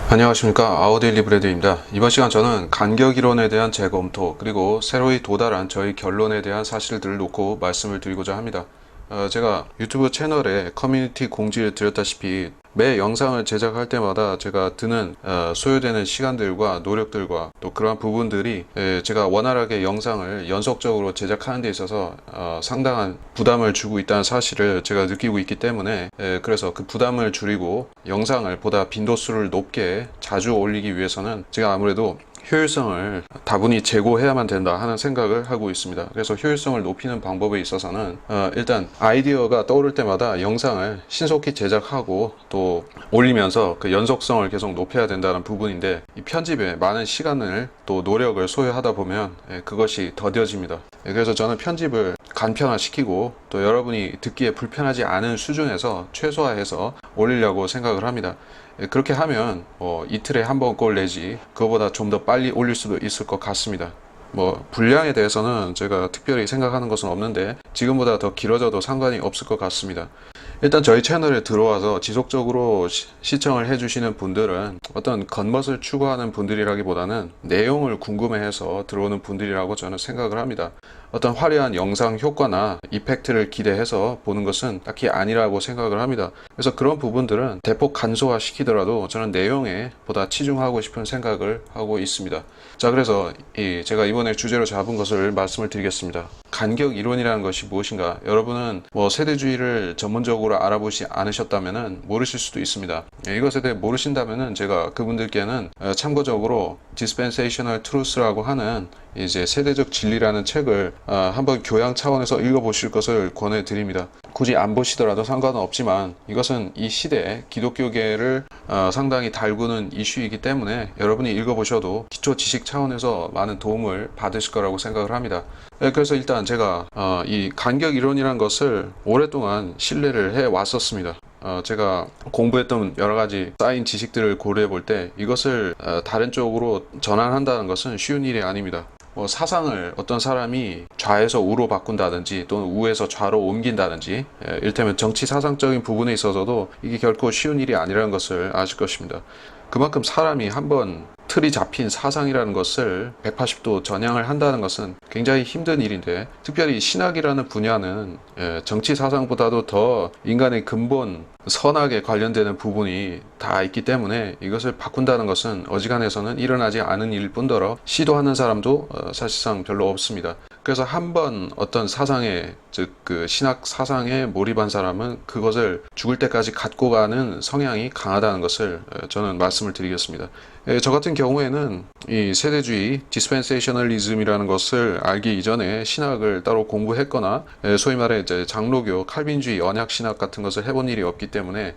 안녕하십니까. 아우데일리 브레드입니다. 이번 시간 저는 간격 이론에 대한 재검토 그리고 새로이 도달한 저희 결론에 대한 사실들을 놓고 말씀을 드리고자 합니다. 제가 유튜브 채널에 커뮤니티 공지를 드렸다시피 매 영상을 제작할 때마다 제가 드는 소요되는 시간들과 노력들과 또 그러한 부분들이 제가 원활하게 영상을 연속적으로 제작하는 데 있어서 상당한 부담을 주고 있다는 사실을 제가 느끼고 있기 때문에 그래서 그 부담을 줄이고 영상을 보다 빈도수를 높게 자주 올리기 위해서는 제가 아무래도 효율성을 다분히 제고해야만 된다 하는 생각을 하고 있습니다. 그래서 효율성을 높이는 방법에 있어서는 일단 아이디어가 떠오를 때마다 영상을 신속히 제작하고 또 올리면서 그 연속성을 계속 높여야 된다는 부분인데, 이 편집에 많은 시간을 또 노력을 소요하다 보면 그것이 더뎌집니다. 그래서 저는 편집을 간편화시키고 또 여러분이 듣기에 불편하지 않은 수준에서 최소화해서 올리려고 생각을 합니다. 그렇게 하면 이틀에 한 번 꼴 내지 그거보다 좀 더 빨리 올릴 수도 있을 것 같습니다. 분량에 대해서는 제가 특별히 생각하는 것은 없는데 지금보다 더 길어져도 상관이 없을 것 같습니다. 일단 저희 채널에 들어와서 지속적으로 시청을 해주시는 분들은 어떤 겉멋을 추구하는 분들이라기보다는 내용을 궁금해해서 들어오는 분들이라고 저는 생각을 합니다. 어떤 화려한 영상 효과나 이펙트를 기대해서 보는 것은 딱히 아니라고 생각을 합니다. 그래서 그런 부분들은 대폭 간소화 시키더라도 저는 내용에 보다 치중하고 싶은 생각을 하고 있습니다. 자, 그래서 제가 이번에 주제로 잡은 것을 말씀을 드리겠습니다. 간격 이론이라는 것이 무엇인가? 여러분은 세대주의를 전문적으로 알아보지 않으셨다면 모르실 수도 있습니다. 이것에 대해 모르신다면 제가 그분들께는 참고적으로 Dispensational Truth라고 하는 이제 세대적 진리라는 책을 한번 교양 차원에서 읽어보실 것을 권해드립니다. 굳이 안 보시더라도 상관은 없지만 이것은 이 시대에 기독교계를 상당히 달구는 이슈이기 때문에 여러분이 읽어보셔도 기초 지식 차원에서 많은 도움을 받으실 거라고 생각을 합니다. 그래서 일단 제가 이 간격 이론이라는 것을 오랫동안 신뢰를 해 왔었습니다. 제가 공부했던 여러 가지 쌓인 지식들을 고려해 볼 때 이것을 다른 쪽으로 전환한다는 것은 쉬운 일이 아닙니다. 사상을 어떤 사람이 좌에서 우로 바꾼다든지 또는 우에서 좌로 옮긴다든지 이를테면 정치 사상적인 부분에 있어서도 이게 결코 쉬운 일이 아니라는 것을 아실 것입니다. 그만큼 사람이 한번 틀이 잡힌 사상이라는 것을 180도 전향을 한다는 것은 굉장히 힘든 일인데, 특별히 신학이라는 분야는 정치 사상보다도 더 인간의 근본 선악에 관련되는 부분이 다 있기 때문에 이것을 바꾼다는 것은 어지간해서는 일어나지 않은 일일 뿐더러 시도하는 사람도 사실상 별로 없습니다. 그래서 한번 어떤 사상에, 즉 그 신학 사상에 몰입한 사람은 그것을 죽을 때까지 갖고 가는 성향이 강하다는 것을 저는 말씀을 드리겠습니다. 저 같은 경우에는 이 세대주의 디스펜세이셔널리즘이라는 것을 알기 이전에 신학을 따로 공부했거나 소위 말해 이제 장로교 칼빈주의 언약 신학 같은 것을 해본 일이 없기 때문에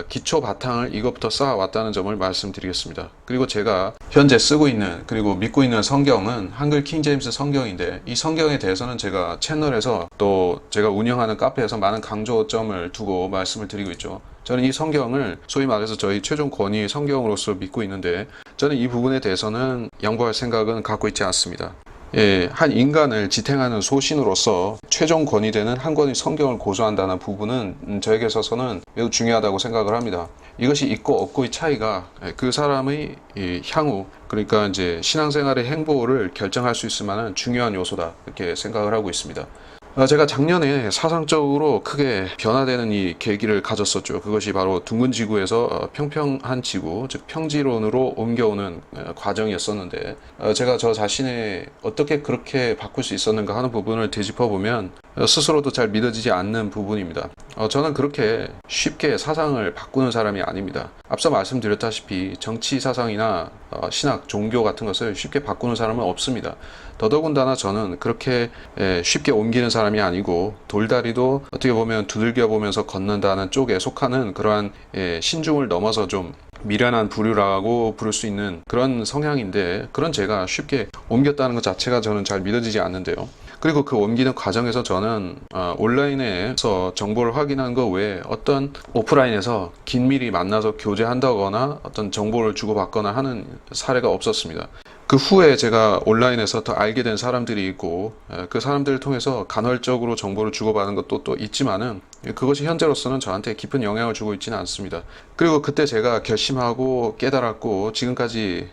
기초 바탕을 이것부터 쌓아왔다는 점을 말씀드리겠습니다. 그리고 제가 현재 쓰고 있는 그리고 믿고 있는 성경은 한글 킹제임스 성경인데, 이 성경에 대해서는 제가 채널에서 또 제가 운영하는 카페에서 많은 강조점을 두고 말씀을 드리고 있죠. 저는 이 성경을 소위 말해서 저희 최종 권위 성경으로서 믿고 있는데, 저는 이 부분에 대해서는 양보할 생각은 갖고 있지 않습니다. 한 인간을 지탱하는 소신으로서 최종 권위되는 한 권의 성경을 고수한다는 부분은 저에게 있어서는 매우 중요하다고 생각을 합니다. 이것이 있고 없고의 차이가 그 사람의 향후, 그러니까 이제 신앙생활의 행보를 결정할 수 있을 만한 중요한 요소다, 이렇게 생각을 하고 있습니다. 제가 작년에 사상적으로 크게 변화되는 이 계기를 가졌었죠. 그것이 바로 둥근 지구에서 평평한 지구, 즉 평지론으로 옮겨오는 과정이었었는데, 제가 저 자신의 어떻게 그렇게 바꿀 수 있었는가 하는 부분을 되짚어보면 스스로도 잘 믿어지지 않는 부분입니다. 저는 그렇게 쉽게 사상을 바꾸는 사람이 아닙니다. 앞서 말씀드렸다시피 정치 사상이나 신학, 종교 같은 것을 쉽게 바꾸는 사람은 없습니다. 더더군다나 저는 그렇게 쉽게 옮기는 사람이 아니고 돌다리도 어떻게 보면 두들겨 보면서 걷는다는 쪽에 속하는 그러한 신중을 넘어서 좀 미련한 부류라고 부를 수 있는 그런 성향인데, 그런 제가 쉽게 옮겼다는 것 자체가 저는 잘 믿어지지 않는데요. 그리고 그 옮기는 과정에서 저는 온라인에서 정보를 확인한 것 외에 어떤 오프라인에서 긴밀히 만나서 교제한다거나 어떤 정보를 주고받거나 하는 사례가 없었습니다. 그 후에 제가 온라인에서 더 알게 된 사람들이 있고 그 사람들을 통해서 간헐적으로 정보를 주고받는 것도 또 있지만은 그것이 현재로서는 저한테 깊은 영향을 주고 있지는 않습니다. 그리고 그때 제가 결심하고 깨달았고 지금까지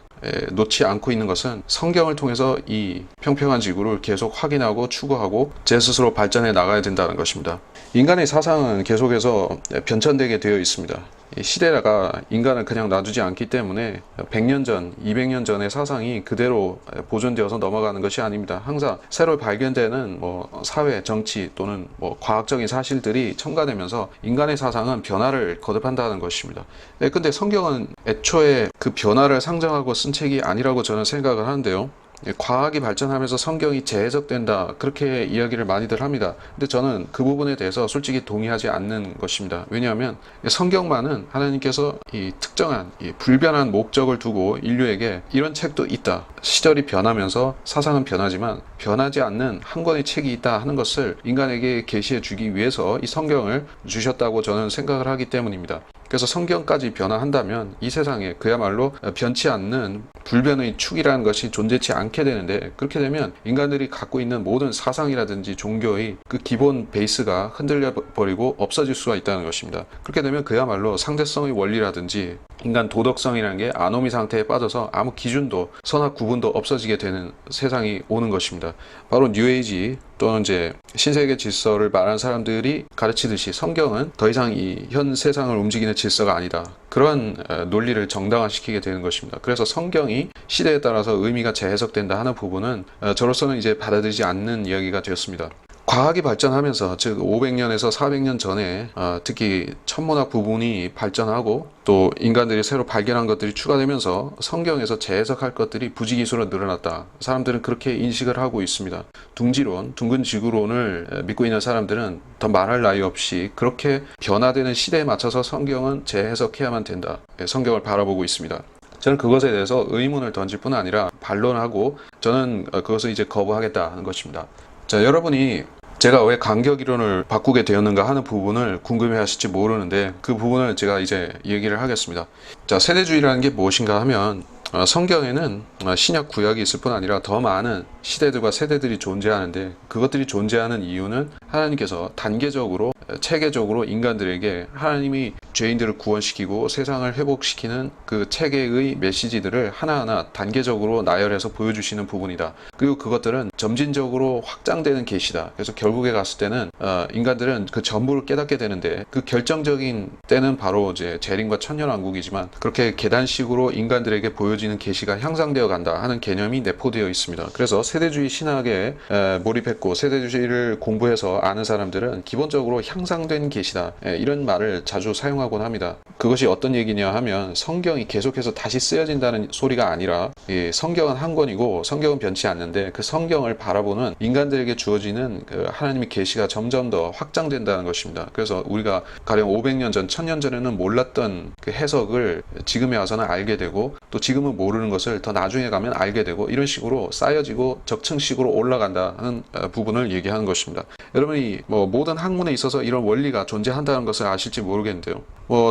놓지 않고 있는 것은 성경을 통해서 이 평평한 지구를 계속 확인하고 추구하고 제 스스로 발전해 나가야 된다는 것입니다. 인간의 사상은 계속해서 변천되게 되어 있습니다. 이 시대가 인간을 그냥 놔두지 않기 때문에 100년 전, 200년 전의 사상이 그대로 보존되어서 넘어가는 것이 아닙니다. 항상 새로 발견되는 사회, 정치 또는 과학적인 사실들이 첨가되면서 인간의 사상은 변화를 거듭한다는 것입니다. 근데 성경은 애초에 그 변화를 상정하고 쓴 책이 아니라고 저는 생각을 하는데요. 과학이 발전하면서 성경이 재해석된다 그렇게 이야기를 많이들 합니다. 근데 저는 그 부분에 대해서 솔직히 동의하지 않는 것입니다. 왜냐하면 성경만은 하나님께서 이 특정한 이 불변한 목적을 두고 인류에게 이런 책도 있다. 시절이 변하면서 사상은 변하지만 변하지 않는 한 권의 책이 있다 하는 것을 인간에게 계시해 주기 위해서 이 성경을 주셨다고 저는 생각을 하기 때문입니다. 그래서 성경까지 변화한다면 이 세상에 그야말로 변치 않는 불변의 축이라는 것이 존재치 않게 되는데, 그렇게 되면 인간들이 갖고 있는 모든 사상이라든지 종교의 그 기본 베이스가 흔들려 버리고 없어질 수가 있다는 것입니다. 그렇게 되면 그야말로 상대성의 원리라든지 인간 도덕성이라는 게 아노미 상태에 빠져서 아무 기준도 선악 구분도 없어지게 되는 세상이 오는 것입니다. 바로 뉴에이지 또는 이제 신세계 질서를 말하는 사람들이 가르치듯이 성경은 더 이상 이 현 세상을 움직이는 질서가 아니다. 그런 논리를 정당화시키게 되는 것입니다. 그래서 성경이 시대에 따라서 의미가 재해석된다 하는 부분은 저로서는 이제 받아들이지 않는 이야기가 되었습니다. 과학이 발전하면서 즉 500년에서 400년 전에 특히 천문학 부분이 발전하고 또 인간들이 새로 발견한 것들이 추가되면서 성경에서 재해석할 것들이 부지기수로 늘어났다. 사람들은 그렇게 인식을 하고 있습니다. 둥지론, 둥근 지구론을 믿고 있는 사람들은 더 말할 나위 없이 그렇게 변화되는 시대에 맞춰서 성경은 재해석해야만 된다. 성경을 바라보고 있습니다. 저는 그것에 대해서 의문을 던질 뿐 아니라 반론하고 저는 그것을 이제 거부하겠다 하는 것입니다. 자, 여러분이 제가 왜 간격이론을 바꾸게 되었는가 하는 부분을 궁금해 하실지 모르는데 그 부분을 제가 이제 얘기를 하겠습니다. 자, 세대주의라는 게 무엇인가 하면 성경에는 신약 구약이 있을 뿐 아니라 더 많은 시대들과 세대들이 존재하는데 그것들이 존재하는 이유는 하나님께서 단계적으로 체계적으로 인간들에게 하나님이 죄인들을 구원시키고 세상을 회복시키는 그 체계의 메시지들을 하나하나 단계적으로 나열해서 보여주시는 부분이다. 그리고 그것들은 점진적으로 확장되는 계시다. 그래서 결국에 갔을 때는 인간들은 그 전부를 깨닫게 되는데 그 결정적인 때는 바로 이제 재림과 천년왕국이지만 그렇게 계단식으로 인간들에게 보여지는 계시가 향상되어 간다 하는 개념이 내포되어 있습니다. 그래서 세대주의 신학에 몰입했고 세대주의를 공부해서 아는 사람들은 기본적으로 향상된 계시다 이런 말을 자주 사용하곤 합니다. 그것이 어떤 얘기냐 하면 성경이 계속해서 다시 쓰여진다는 소리가 아니라 성경은 한 권이고 성경은 변치 않는데 그 성경을 바라보는 인간들에게 주어지는 그 하나님의 계시가 점점 더 확장된다는 것입니다. 그래서 우리가 가령 500년 전, 1000년 전에는 몰랐던 그 해석을 지금에 와서는 알게 되고 또 지금은 모르는 것을 더 나중에 가면 알게 되고 이런 식으로 쌓여지고 적층식으로 올라간다 하는 부분을 얘기하는 것입니다. 여러분이 모든 학문에 있어서 이런 원리가 존재한다는 것을 아실지 모르겠는데요.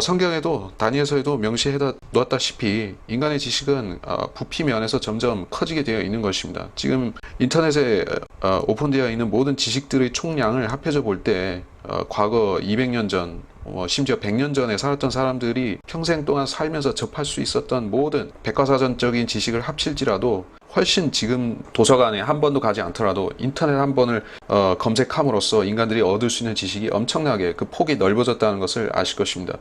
성경에도 다니엘서에도 명시해 놓았다시피 인간의 지식은 부피 면에서 점점 커지게 되어 있는 것입니다. 지금 인터넷에 오픈되어 있는 모든 지식들의 총량을 합해져 볼 때 과거 200년 전 심지어 100년 전에 살았던 사람들이 평생 동안 살면서 접할 수 있었던 모든 백과사전적인 지식을 합칠지라도 훨씬 지금 도서관에 한 번도 가지 않더라도 인터넷 한 번을 검색함으로써 인간들이 얻을 수 있는 지식이 엄청나게 그 폭이 넓어졌다는 것을 아실 것입니다.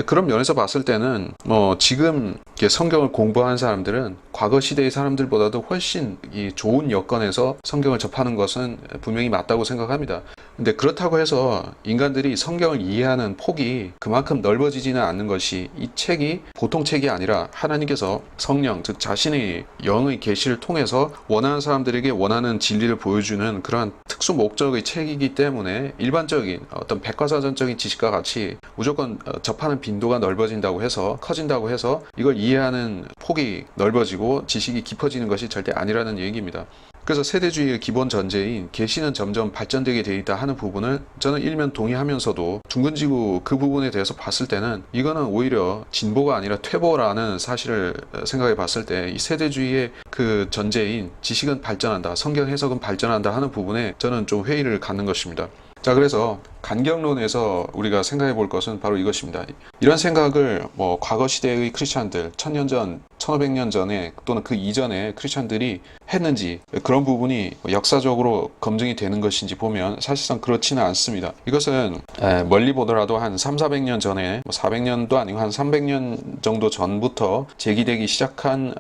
그런 면에서 봤을 때는 지금 성경을 공부하는 사람들은 과거 시대의 사람들보다도 훨씬 이 좋은 여건에서 성경을 접하는 것은 분명히 맞다고 생각합니다. 근데 그렇다고 해서 인간들이 성경을 이해하는 폭이 그만큼 넓어지지는 않는 것이 이 책이 보통 책이 아니라 하나님께서 성령 즉 자신의 영의 계시를 통해서 원하는 사람들에게 원하는 진리를 보여주는 그러한 특수 목적의 책이기 때문에 일반적인 어떤 백과사전적인 지식과 같이 무조건 접하는 빈도가 넓어진다고 해서 커진다고 해서 이걸 이해하는 폭이 넓어지고 지식이 깊어지는 것이 절대 아니라는 얘기입니다. 그래서 세대주의의 기본 전제인 계시는 점점 발전되게 돼 있다 하는 부분을 저는 일면 동의하면서도 둥근지구 그 부분에 대해서 봤을 때는 이거는 오히려 진보가 아니라 퇴보라는 사실을 생각해 봤을 때 이 세대주의의 그 전제인 지식은 발전한다, 성경 해석은 발전한다 하는 부분에 저는 좀 회의를 갖는 것입니다. 자, 그래서 간격론에서 우리가 생각해 볼 것은 바로 이것입니다. 이런 생각을 과거 시대의 크리스찬들, 1000년 전, 1500년 전에 또는 그 이전에 크리스찬들이 했는지 그런 부분이 역사적으로 검증이 되는 것인지 보면 사실상 그렇지는 않습니다. 이것은 멀리 보더라도 한 3,400년 전에 400년도 아니고 한 300년 정도 전부터 제기되기 시작한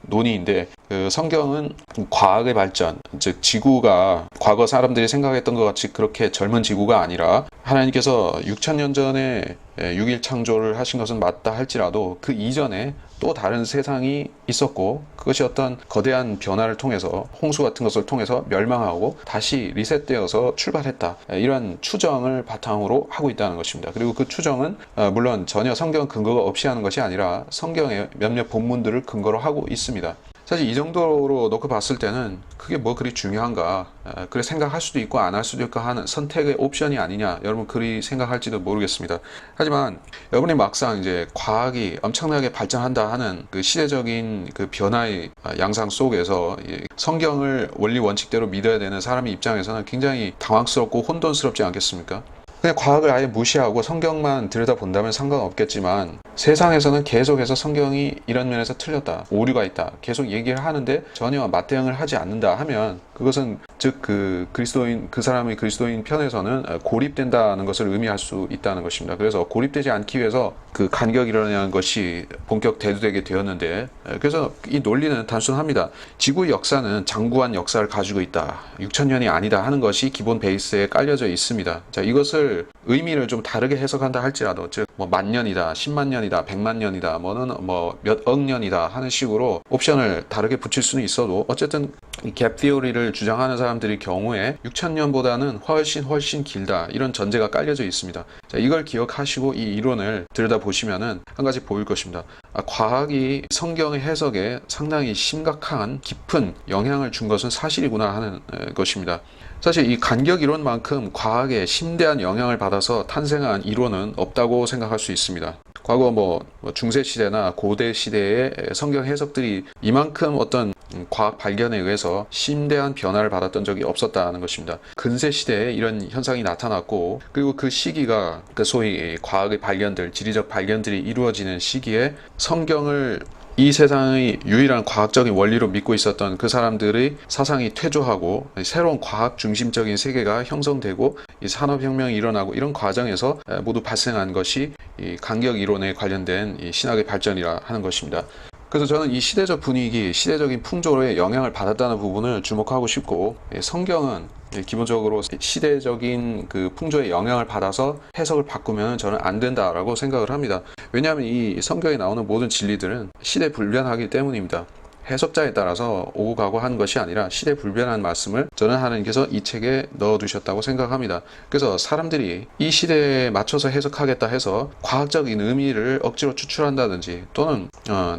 논의인데 그 성경은 과학의 발전, 즉 지구가 과거 사람들이 생각했던 것 같이 그렇게 젊은 지구가 아니라 하나님께서 6,000년 전에 6일 창조를 하신 것은 맞다 할지라도 그 이전에 또 다른 세상이 있었고 그것이 어떤 거대한 변화를 통해서 홍수 같은 것을 통해서 멸망하고 다시 리셋되어서 출발했다, 이런 추정을 바탕으로 하고 있다는 것입니다. 그리고 그 추정은 물론 전혀 성경 근거가 없이 하는 것이 아니라 성경의 몇몇 본문들을 근거로 하고 있습니다. 사실 이 정도로 놓고 봤을 때는 그게 뭐 그리 중요한가, 그래 생각할 수도 있고 안 할 수도 있고 하는 선택의 옵션이 아니냐, 여러분 그리 생각할지도 모르겠습니다. 하지만 여러분이 막상 이제 과학이 엄청나게 발전한다 하는 그 시대적인 그 변화의 양상 속에서 성경을 원리 원칙대로 믿어야 되는 사람의 입장에서는 굉장히 당황스럽고 혼돈스럽지 않겠습니까? 그냥 과학을 아예 무시하고 성경만 들여다본다면 상관없겠지만 세상에서는 계속해서 성경이 이런 면에서 틀렸다, 오류가 있다 계속 얘기를 하는데 전혀 맞대응을 하지 않는다 하면 그것은 즉 그 그리스도인, 그 사람의 그리스도인 편에서는 고립된다는 것을 의미할 수 있다는 것입니다. 그래서 고립되지 않기 위해서 그 간격이라는 것이 본격 대두되게 되었는데, 그래서 이 논리는 단순합니다. 지구의 역사는 장구한 역사를 가지고 있다, 6,000년이 아니다 하는 것이 기본 베이스에 깔려져 있습니다. 자, 이것을 의미를 좀 다르게 해석한다 할지라도 즉 뭐 만년이다, 10만 년이다, 100만 년이다, 뭐는 뭐 몇억 년이다 하는 식으로 옵션을 다르게 붙일 수는 있어도 어쨌든 이 갭 티오리를 주장하는 사람들의 경우에 6,000년보다는 훨씬 길다, 이런 전제가 깔려져 있습니다. 자, 이걸 기억하시고 이 이론을 들여다보시면은 한 가지 보일 것입니다. 과학이 성경의 해석에 상당히 심각한 깊은 영향을 준 것은 사실이구나 하는 것입니다. 사실 이 간격 이론만큼 과학에 심대한 영향을 받아서 탄생한 이론은 없다고 생각할 수 있습니다. 과거 뭐 중세 시대나 고대 시대의 성경 해석들이 이만큼 어떤 과학 발견에 의해서 심대한 변화를 받았던 적이 없었다는 것입니다. 근세 시대에 이런 현상이 나타났고, 그리고 그 시기가 그 소위 과학의 발견들, 지리적 발견들이 이루어지는 시기에 성경을 이 세상의 유일한 과학적인 원리로 믿고 있었던 그 사람들의 사상이 퇴조하고 새로운 과학 중심적인 세계가 형성되고 이 산업혁명이 일어나고 이런 과정에서 모두 발생한 것이 이 간격 이론에 관련된 이 신학의 발전이라 하는 것입니다. 그래서 저는 이 시대적 분위기, 시대적인 풍조에 영향을 받았다는 부분을 주목하고 싶고, 성경은 기본적으로 시대적인 그 풍조에 영향을 받아서 해석을 바꾸면 저는 안 된다라고 생각을 합니다. 왜냐하면 이 성경에 나오는 모든 진리들은 시대 불변하기 때문입니다. 해석자에 따라서 오고 가고 하는 것이 아니라 시대 불변한 말씀을 저는 하나님께서 이 책에 넣어두셨다고 생각합니다. 그래서 사람들이 이 시대에 맞춰서 해석하겠다 해서 과학적인 의미를 억지로 추출한다든지 또는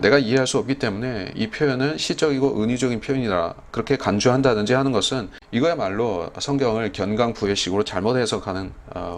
내가 이해할 수 없기 때문에 이 표현은 시적이고 은유적인 표현이다 그렇게 간주한다든지 하는 것은 이거야말로 성경을 견강부회식으로 잘못 해석하는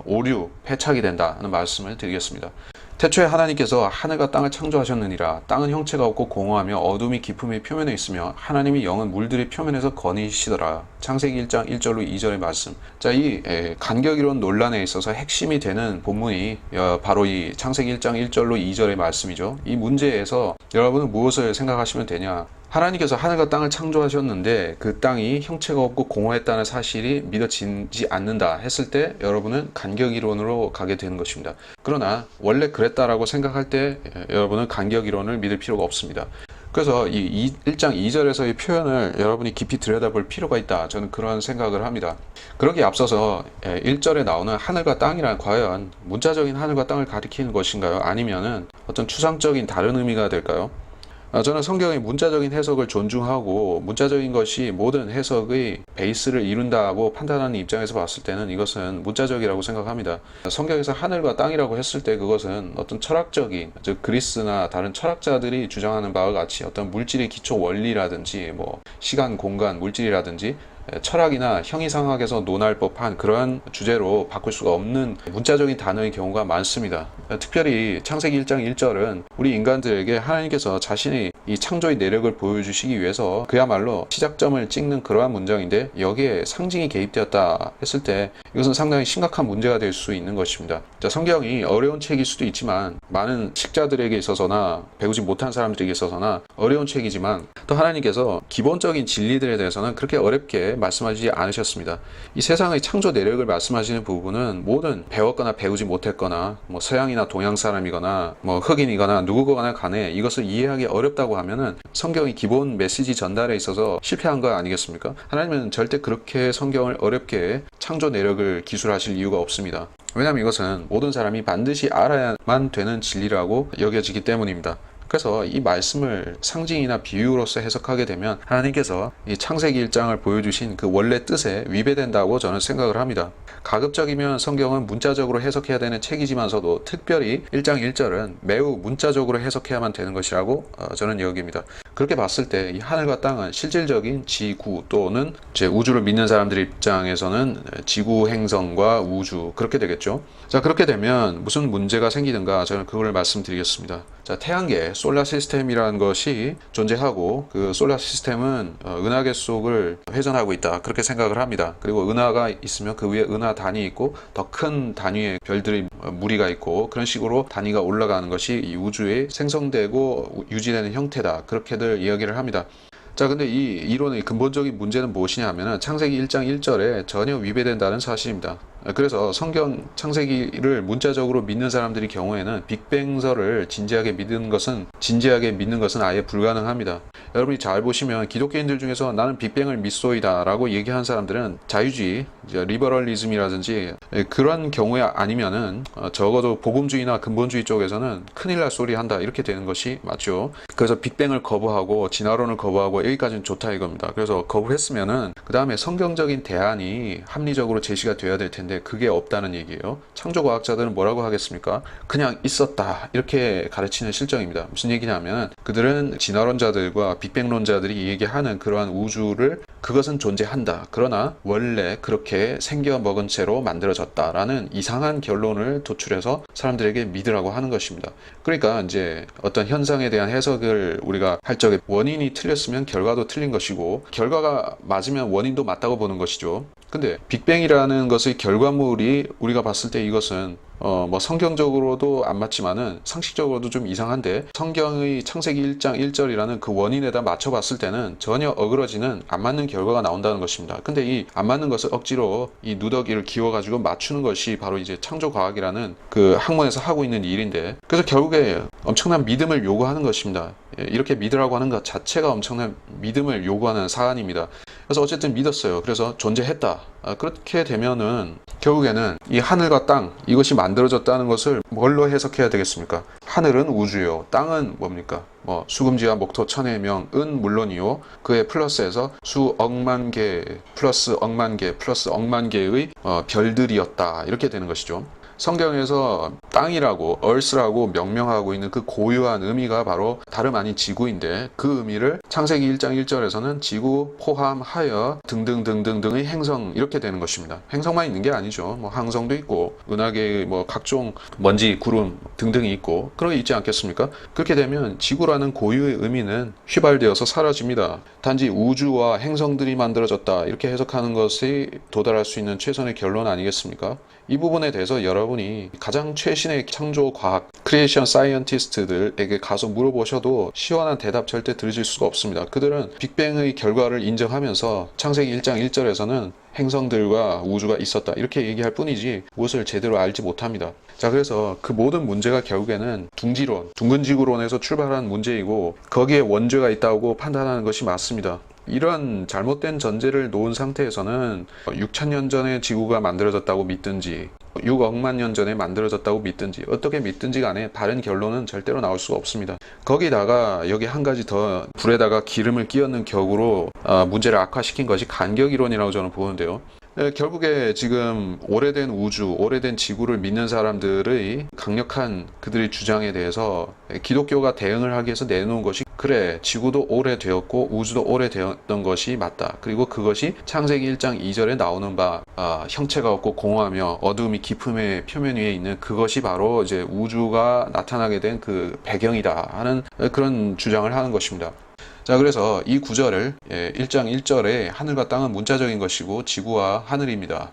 오류, 패착이 된다는 말씀을 드리겠습니다. 태초에 하나님께서 하늘과 땅을 창조하셨느니라. 땅은 형체가 없고 공허하며 어둠이 깊음의 표면에 있으며 하나님의 영은 물들의 표면에서 거니시더라. 창세기 1장 1절로 2절의 말씀. 자, 이 간격이론 논란에 있어서 핵심이 되는 본문이 바로 이 창세기 1장 1절로 2절의 말씀이죠. 이 문제에서 여러분은 무엇을 생각하시면 되냐? 하나님께서 하늘과 땅을 창조하셨는데 그 땅이 형체가 없고 공허했다는 사실이 믿어지지 않는다 했을 때 여러분은 간격이론으로 가게 되는 것입니다. 그러나 원래 그랬다라고 생각할 때 여러분은 간격이론을 믿을 필요가 없습니다. 그래서 이 1장 2절에서의 표현을 여러분이 깊이 들여다볼 필요가 있다, 저는 그런 생각을 합니다. 그러기에 앞서서 1절에 나오는 하늘과 땅이란 과연 문자적인 하늘과 땅을 가리키는 것인가요? 아니면은 어떤 추상적인 다른 의미가 될까요? 저는 성경의 문자적인 해석을 존중하고 문자적인 것이 모든 해석의 베이스를 이룬다고 판단하는 입장에서 봤을 때는 이것은 문자적이라고 생각합니다. 성경에서 하늘과 땅이라고 했을 때 그것은 어떤 철학적인, 즉 그리스나 다른 철학자들이 주장하는 바와 같이 어떤 물질의 기초 원리라든지 뭐 시간, 공간, 물질이라든지 철학이나 형이상학에서 논할 법한 그러한 주제로 바꿀 수가 없는 문자적인 단어의 경우가 많습니다. 특별히 창세기 1장 1절은 우리 인간들에게 하나님께서 자신의 이 창조의 내력을 보여주시기 위해서 그야말로 시작점을 찍는 그러한 문장인데 여기에 상징이 개입되었다 했을 때 이것은 상당히 심각한 문제가 될 수 있는 것입니다. 자, 성경이 어려운 책일 수도 있지만 많은 식자들에게 있어서나 배우지 못한 사람들에게 있어서나 어려운 책이지만 또 하나님께서 기본적인 진리들에 대해서는 그렇게 어렵게 말씀하시지 않으셨습니다. 이 세상의 창조 내력을 말씀하시는 부분은 모든 배웠거나 배우지 못했거나 뭐 서양이나 동양 사람이거나 뭐 흑인이거나 누구거나 간에 이것을 이해하기 어렵다고 하면은 성경의 기본 메시지 전달에 있어서 실패한 거 아니겠습니까? 하나님은 절대 그렇게 성경을 어렵게 창조 내력을 기술하실 이유가 없습니다. 왜냐하면 이것은 모든 사람이 반드시 알아야만 되는 진리라고 여겨지기 때문입니다. 그래서 이 말씀을 상징이나 비유로서 해석하게 되면 하나님께서 이 창세기 1장을 보여주신 그 원래 뜻에 위배된다고 저는 생각을 합니다. 가급적이면 성경은 문자적으로 해석해야 되는 책이지만서도 특별히 1장 1절은 매우 문자적으로 해석해야만 되는 것이라고 저는 여깁니다. 그렇게 봤을 때 이 하늘과 땅은 실질적인 지구 또는 이제 우주를 믿는 사람들 입장에서는 지구 행성과 우주 그렇게 되겠죠. 자, 그렇게 되면 무슨 문제가 생기든가 저는 그걸 말씀드리겠습니다. 자, 태양계 솔라 시스템이라는 것이 존재하고 그 솔라 시스템은 은하계 속을 회전하고 있다 그렇게 생각을 합니다. 그리고 은하가 있으면 그 위에 은하 단위 있고 더 큰 단위의 별들의 무리가 있고 그런 식으로 단위가 올라가는 것이 이 우주에 생성되고 유지되는 형태다 그렇게들 이야기를 합니다. 자, 근데 이 이론의 근본적인 문제는 무엇이냐 하면은 창세기 1장 1절에 전혀 위배된다는 사실입니다. 그래서 성경 창세기를 문자적으로 믿는 사람들의 경우에는 빅뱅설을 진지하게 믿는 것은 아예 불가능합니다. 여러분이 잘 보시면 기독교인들 중에서 나는 빅뱅을 믿소이다 라고 얘기한 사람들은 자유주의, 리버럴리즘이라든지 그런 경우에 아니면은 적어도 복음주의나 근본주의 쪽에서는 큰일 날 소리 한다 이렇게 되는 것이 맞죠. 그래서 빅뱅을 거부하고 진화론을 거부하고 여기까지는 좋다 이겁니다. 그래서 거부했으면은 그 다음에 성경적인 대안이 합리적으로 제시가 돼야 될 텐데 그게 없다는 얘기예요. 창조과학자들은 뭐라고 하겠습니까? 그냥 있었다 이렇게 가르치는 실정입니다. 무슨 얘기냐면 그들은 진화론자들과 빅뱅론자들이 얘기하는 그러한 우주를 그것은 존재한다. 그러나 원래 그렇게 생겨 먹은 채로 만들어졌다라는 이상한 결론을 도출해서 사람들에게 믿으라고 하는 것입니다. 그러니까 이제 어떤 현상에 대한 해석을 우리가 할 적에 원인이 틀렸으면 결과도 틀린 것이고 결과가 맞으면 원인도 맞다고 보는 것이죠. 근데 빅뱅이라는 것의 결과물이 우리가 봤을 때 이것은 뭐 성경적으로도 안 맞지만은 상식적으로도 좀 이상한데 성경의 창세기 1장 1절이라는 그 원인에다 맞춰봤을 때는 전혀 어그러지는 안 맞는 결과가 나온다는 것입니다. 근데 이 안 맞는 것을 억지로 이 누더기를 기워가지고 맞추는 것이 바로 이제 창조과학이라는 그 학문에서 하고 있는 일인데 그래서 결국에 엄청난 믿음을 요구하는 것입니다. 이렇게 믿으라고 하는 것 자체가 엄청난 믿음을 요구하는 사안입니다. 그래서 어쨌든 믿었어요. 그래서 존재했다. 그렇게 되면은 결국에는 이 하늘과 땅 이것이 만들어졌다는 것을 뭘로 해석해야 되겠습니까? 하늘은 우주요. 땅은 뭡니까? 뭐 수금지와 목토 천의 명은 물론이요. 그에 플러스해서 수억만 개 플러스 억만 개 플러스 억만 개의 별들이었다. 이렇게 되는 것이죠. 성경에서 땅이라고 earth라고 명명하고 있는 그 고유한 의미가 바로 다름 아닌 지구인데 그 의미를 창세기 1장 1절에서는 지구 포함하여 등등등등등의 행성 이렇게 되는 것입니다. 행성만 있는 게 아니죠. 뭐 항성도 있고 은하계의 뭐 각종 먼지, 구름 등등이 있고 그런 게 있지 않겠습니까? 그렇게 되면 지구라는 고유의 의미는 휘발되어서 사라집니다. 단지 우주와 행성들이 만들어졌다 이렇게 해석하는 것이 도달할 수 있는 최선의 결론 아니겠습니까? 이 부분에 대해서 여러분이 가장 최신의 창조 과학 크리에이션 사이언티스트들에게 가서 물어보셔도 시원한 대답 절대 들으실 수가 없습니다. 그들은 빅뱅의 결과를 인정하면서 창세기 1장 1절에서는 행성들과 우주가 있었다 이렇게 얘기할 뿐이지 무엇을 제대로 알지 못합니다. 자, 그래서 그 모든 문제가 결국에는 둥지론, 둥근 지구론에서 출발한 문제이고 거기에 원죄가 있다고 판단하는 것이 맞습니다. 이런 잘못된 전제를 놓은 상태에서는 6,000년 전에 지구가 만들어졌다고 믿든지 6억만 년 전에 만들어졌다고 믿든지 어떻게 믿든지 간에 다른 결론은 절대로 나올 수가 없습니다. 거기다가 여기 한 가지 더 불에다가 기름을 끼얹는 격으로 문제를 악화시킨 것이 간격이론이라고 저는 보는데요. 결국에 지금 오래된 우주, 오래된 지구를 믿는 사람들의 강력한 그들의 주장에 대해서 기독교가 대응을 하기 위해서 내놓은 것이 그래, 지구도 오래되었고 우주도 오래되었던 것이 맞다. 그리고 그것이 창세기 1장 2절에 나오는 바 형체가 없고 공허하며 어두움이 깊음의 표면 위에 있는 그것이 바로 이제 우주가 나타나게 된 그 배경이다 하는 그런 주장을 하는 것입니다. 자, 그래서 이 구절을 1장 1절에 하늘과 땅은 문자적인 것이고 지구와 하늘입니다.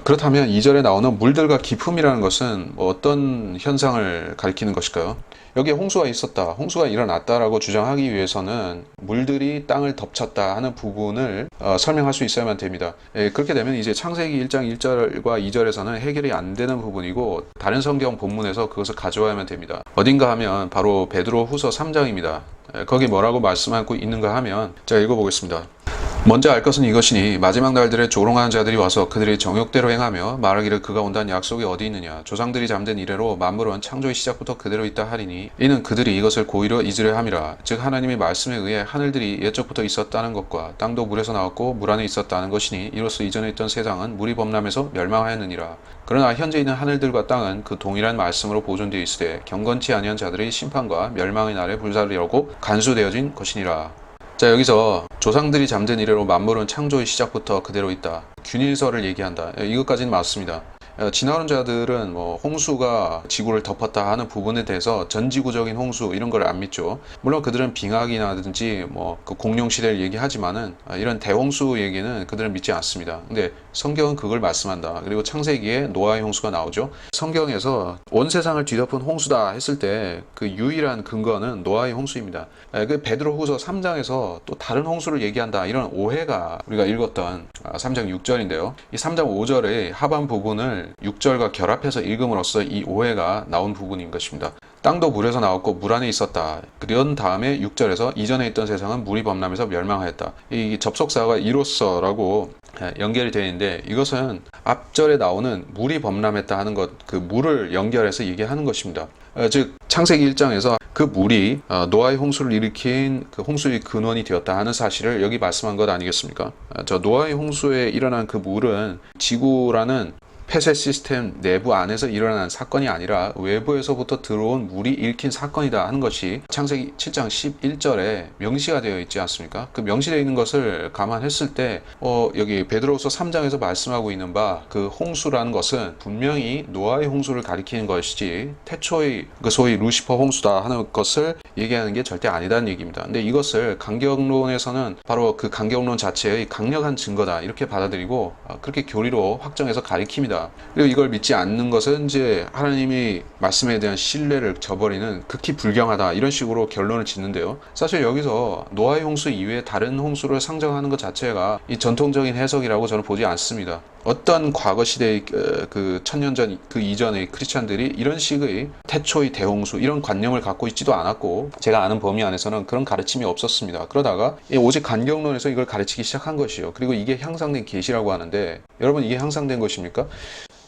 그렇다면 2절에 나오는 물들과 기품이라는 것은 어떤 현상을 가리키는 것일까요? 여기에 홍수가 있었다, 홍수가 일어났다라고 주장하기 위해서는 물들이 땅을 덮쳤다 하는 부분을 설명할 수 있어야만 됩니다. 그렇게 되면 이제 창세기 1장 1절과 2절에서는 해결이 안 되는 부분이고 다른 성경 본문에서 그것을 가져와야만 됩니다. 어딘가 하면 바로 베드로 후서 3장입니다. 거기 뭐라고 말씀하고 있는가 하면 제가 읽어보겠습니다. 먼저 알 것은 이것이니 마지막 날들에 조롱하는 자들이 와서 그들의 정욕대로 행하며 말하기를 그가 온다는 약속이 어디 있느냐. 조상들이 잠든 이래로 만물은 창조의 시작부터 그대로 있다 하리니 이는 그들이 이것을 고의로 잊으려 함이라. 즉 하나님의 말씀에 의해 하늘들이 옛적부터 있었다는 것과 땅도 물에서 나왔고 물 안에 있었다는 것이니 이로써 이전에 있던 세상은 물이 범람해서 멸망하였느니라. 그러나 현재 있는 하늘들과 땅은 그 동일한 말씀으로 보존되어 있으되 경건치 아니한 자들의 심판과 멸망의 날에 불사르려고 간수되어진 것이니라. 자, 여기서 조상들이 잠든 이래로 만물은 창조의 시작부터 그대로 있다. 균일서를 얘기한다. 이것까지는 맞습니다. 지나오는 자들은 홍수가 지구를 덮었다 하는 부분에 대해서 전지구적인 홍수 이런 걸 안 믿죠. 물론 그들은 빙하기라든지 그 공룡 시대를 얘기하지만은 이런 대홍수 얘기는 그들은 믿지 않습니다. 근데 성경은 그걸 말씀한다. 그리고 창세기에 노아의 홍수가 나오죠. 성경에서 온 세상을 뒤덮은 홍수다 했을 때 그 유일한 근거는 노아의 홍수입니다. 그 베드로후서 3장에서 또 다른 홍수를 얘기한다 이런 오해가 우리가 읽었던 3장 6절인데요. 이 3장 5절의 하반 부분을 6절과 결합해서 읽음으로써 이 오해가 나온 부분인 것입니다. 땅도 물에서 나왔고 물 안에 있었다. 그런 다음에 6절에서 이전에 있던 세상은 물이 범람해서 멸망하였다. 이 접속사가 이로써라고 연결이 되어 있는데 이것은 앞절에 나오는 물이 범람했다 하는 것, 그 물을 연결해서 얘기하는 것입니다. 즉 창세기 1장에서 그 물이 노아의 홍수를 일으킨 그 홍수의 근원이 되었다 하는 사실을 여기 말씀한 것 아니겠습니까? 저 노아의 홍수에 일어난 그 물은 지구라는 폐쇄 시스템 내부 안에서 일어난 사건이 아니라 외부에서부터 들어온 물이 읽힌 사건이다 하는 것이 창세기 7장 11절에 명시가 되어 있지 않습니까? 그 명시되어 있는 것을 감안했을 때 여기 베드로후서 3장에서 말씀하고 있는 바 그 홍수라는 것은 분명히 노아의 홍수를 가리키는 것이지 태초의 그 소위 루시퍼 홍수다 하는 것을 얘기하는 게 절대 아니다는 얘기입니다. 근데 이것을 간격론에서는 바로 그 간격론 자체의 강력한 증거다 이렇게 받아들이고 그렇게 교리로 확정해서 가리킵니다. 그리고 이걸 믿지 않는 것은 이제 하나님이 말씀에 대한 신뢰를 저버리는 극히 불경하다 이런 식으로 결론을 짓는데요. 사실 여기서 노아의 홍수 이외에 다른 홍수를 상정하는 것 자체가 이 전통적인 해석이라고 저는 보지 않습니다. 어떤 과거 시대의 그 천년 전 그 이전의 크리스찬들이 이런 식의 태초의 대홍수 이런 관념을 갖고 있지도 않았고 제가 아는 범위 안에서는 그런 가르침이 없었습니다. 그러다가 오직 간격론에서 이걸 가르치기 시작한 것이요. 그리고 이게 향상된 계시라고 하는데 여러분 이게 향상된 것입니까?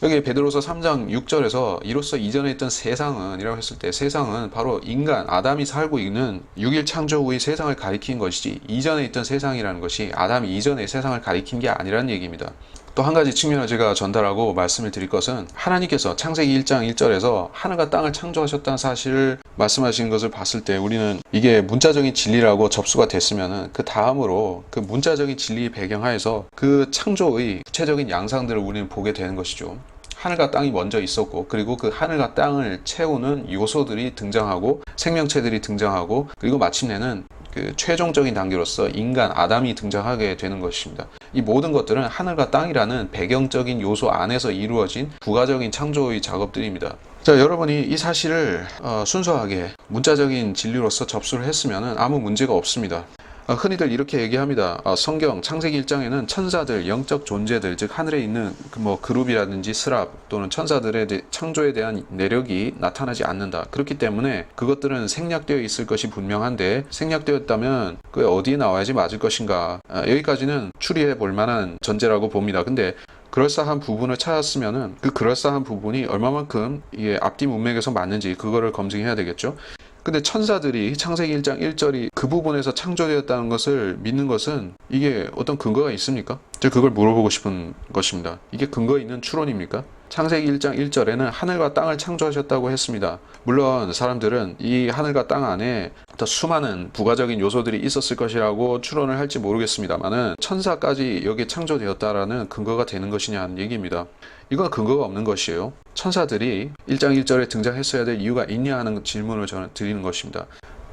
여기 베드로서 3장 6절에서 이로써 이전에 있던 세상은 이라고 했을 때 세상은 바로 인간 아담이 살고 있는 6일 창조 후의 세상을 가리킨 것이지 이전에 있던 세상이라는 것이 아담 이전의 세상을 가리킨 게 아니라는 얘기입니다. 또 한 가지 측면을 제가 전달하고 말씀을 드릴 것은 하나님께서 창세기 1장 1절에서 하늘과 땅을 창조하셨다는 사실을 말씀하신 것을 봤을 때 우리는 이게 문자적인 진리라고 접수가 됐으면 그 다음으로 그 문자적인 진리의 배경하에서 그 창조의 구체적인 양상들을 우리는 보게 되는 것이죠. 하늘과 땅이 먼저 있었고 그리고 그 하늘과 땅을 채우는 요소들이 등장하고 생명체들이 등장하고 그리고 마침내는 그 최종적인 단계로서 인간 아담이 등장하게 되는 것입니다. 이 모든 것들은 하늘과 땅이라는 배경적인 요소 안에서 이루어진 부가적인 창조의 작업들입니다. 자, 여러분이 이 사실을 순수하게 문자적인 진리로서 접수를 했으면 아무 문제가 없습니다. 흔히들 이렇게 얘기합니다. 성경 창세기 1장에는 천사들, 영적 존재들, 즉 하늘에 있는 그룹이라든지 스랍 또는 천사들의 창조에 대한 내력이 나타나지 않는다. 그렇기 때문에 그것들은 생략되어 있을 것이 분명한데 생략되었다면 그게 어디에 나와야지 맞을 것인가. 여기까지는 추리해 볼 만한 전제라고 봅니다. 근데 그럴싸한 부분을 찾았으면은 그 그럴싸한 부분이 얼마만큼 이게 앞뒤 문맥에서 맞는지 그거를 검증해야 되겠죠. 근데 천사들이 창세기 1장 1절이 그 부분에서 창조되었다는 것을 믿는 것은 이게 어떤 근거가 있습니까? 제가 그걸 물어보고 싶은 것입니다. 이게 근거 있는 추론입니까? 창세기 1장 1절에는 하늘과 땅을 창조하셨다고 했습니다. 물론 사람들은 이 하늘과 땅 안에 더 수많은 부가적인 요소들이 있었을 것이라고 추론을 할지 모르겠습니다만은 천사까지 여기에 창조되었다라는 근거가 되는 것이냐는 얘기입니다. 이건 근거가 없는 것이에요. 천사들이 1장 1절에 등장했어야 될 이유가 있냐 하는 질문을 저는 드리는 것입니다.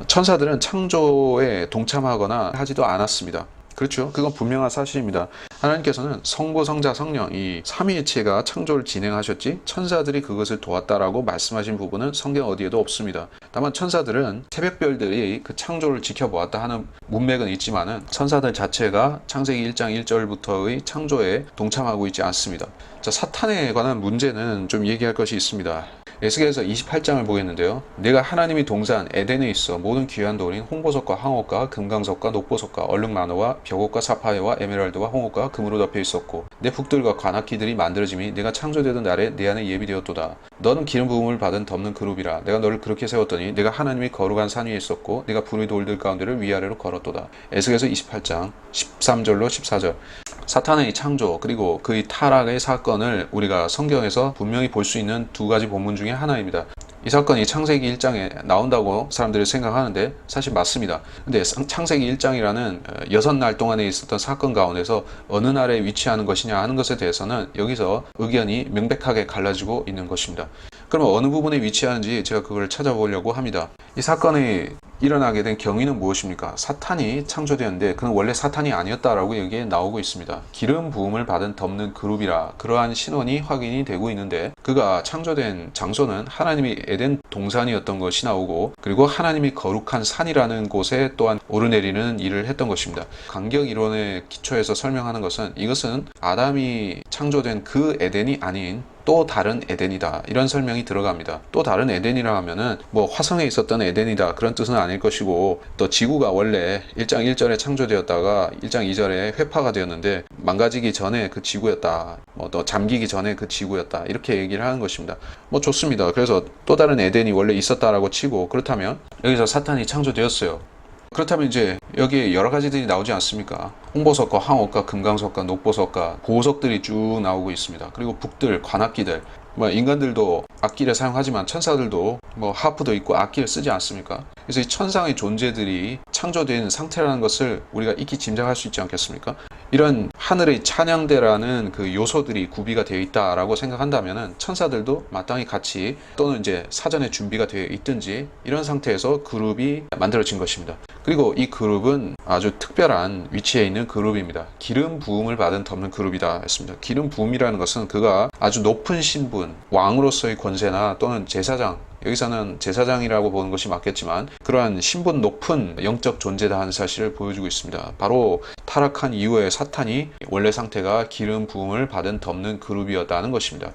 천사들은 창조에 동참하거나 하지도 않았습니다. 그렇죠. 그건 분명한 사실입니다. 하나님께서는 성부, 성자, 성령 이 삼위일체가 창조를 진행하셨지 천사들이 그것을 도왔다라고 말씀하신 부분은 성경 어디에도 없습니다. 다만 천사들은 새벽별들이 그 창조를 지켜보았다 하는 문맥은 있지만은 천사들 자체가 창세기 1장 1절부터의 창조에 동참하고 있지 않습니다. 자, 사탄에 관한 문제는 좀 얘기할 것이 있습니다. 에스겔서 28장을 보겠는데요. 내가 하나님이 동산 에덴에 있어 모든 귀한 돌인 홍보석과 황옥과 금강석과 녹보석과 얼룩만호와 벽옥과 사파이어와 에메랄드와 홍옥과 금으로 덮여 있었고 내 북들과 관악기들이 만들어짐이 내가 창조되던 날에 내 안에 예비되었도다. 너는 기름 부음을 받은 덮는 그룹이라. 내가 너를 그렇게 세웠더니 내가 하나님이 거룩한 산 위에 있었고 내가 불의 돌들 가운데를 위아래로 걸었도다. 에스겔서 28장 13절로 14절. 사탄의 창조 그리고 그의 타락의 사건을 우리가 성경에서 분명히 볼 수 있는 두 가지 본문 중에 하나입니다. 이 사건이 창세기 1장에 나온다고 사람들이 생각하는데 사실 맞습니다. 근데 창세기 1장이라는 6날 동안에 있었던 사건 가운데서 어느 날에 위치하는 것이냐 하는 것에 대해서는 여기서 의견이 명백하게 갈라지고 있는 것입니다. 그러면 어느 부분에 위치하는지 제가 그걸 찾아보려고 합니다. 이 사건이 일어나게 된 경위는 무엇입니까? 사탄이 창조되었는데 그는 원래 사탄이 아니었다라고 여기에 나오고 있습니다. 기름 부음을 받은 덮는 그룹이라 그러한 신원이 확인이 되고 있는데 그가 창조된 장소는 하나님이 에덴 동산이었던 것이 나오고 그리고 하나님이 거룩한 산이라는 곳에 또한 오르내리는 일을 했던 것입니다. 간격 이론의 기초에서 설명하는 것은 이것은 아담이 창조된 그 에덴이 아닌 또 다른 에덴이다 이런 설명이 들어갑니다. 또 다른 에덴이라 하면은 뭐 화성에 있었던 에덴이다 그런 뜻은 아닐 것이고 또 지구가 원래 1장 1절에 창조되었다가 1장 2절에 회파가 되었는데 망가지기 전에 그 지구였다 뭐 또 잠기기 전에 그 지구였다 이렇게 얘기를 하는 것입니다. 뭐 좋습니다. 그래서 또 다른 에덴이 원래 있었다라고 치고 그렇다면 여기서 사탄이 창조되었어요. 그렇다면 이제 여기에 여러 가지들이 나오지 않습니까? 홍보석과 황옥과 금강석과 녹보석과 보석들이 쭉 나오고 있습니다. 그리고 북들, 관악기들, 뭐 인간들도 악기를 사용하지만 천사들도 뭐 하프도 있고 악기를 쓰지 않습니까? 그래서 이 천상의 존재들이 창조된 상태라는 것을 우리가 익히 짐작할 수 있지 않겠습니까? 이런 하늘의 찬양대라는 그 요소들이 구비가 되어 있다라고 생각한다면은 천사들도 마땅히 같이 또는 이제 사전에 준비가 되어 있든지 이런 상태에서 그룹이 만들어진 것입니다. 그리고 이 그룹은 아주 특별한 위치에 있는 그룹입니다. 기름 부음을 받은 덮는 그룹이다 했습니다. 기름 부음이라는 것은 그가 아주 높은 신분, 왕으로서의 권세나 또는 제사장, 여기서는 제사장이라고 보는 것이 맞겠지만 그러한 신분 높은 영적 존재다 하는 사실을 보여주고 있습니다. 바로 타락한 이후에 사탄이 원래 상태가 기름 부음을 받은 덮는 그룹이었다는 것입니다.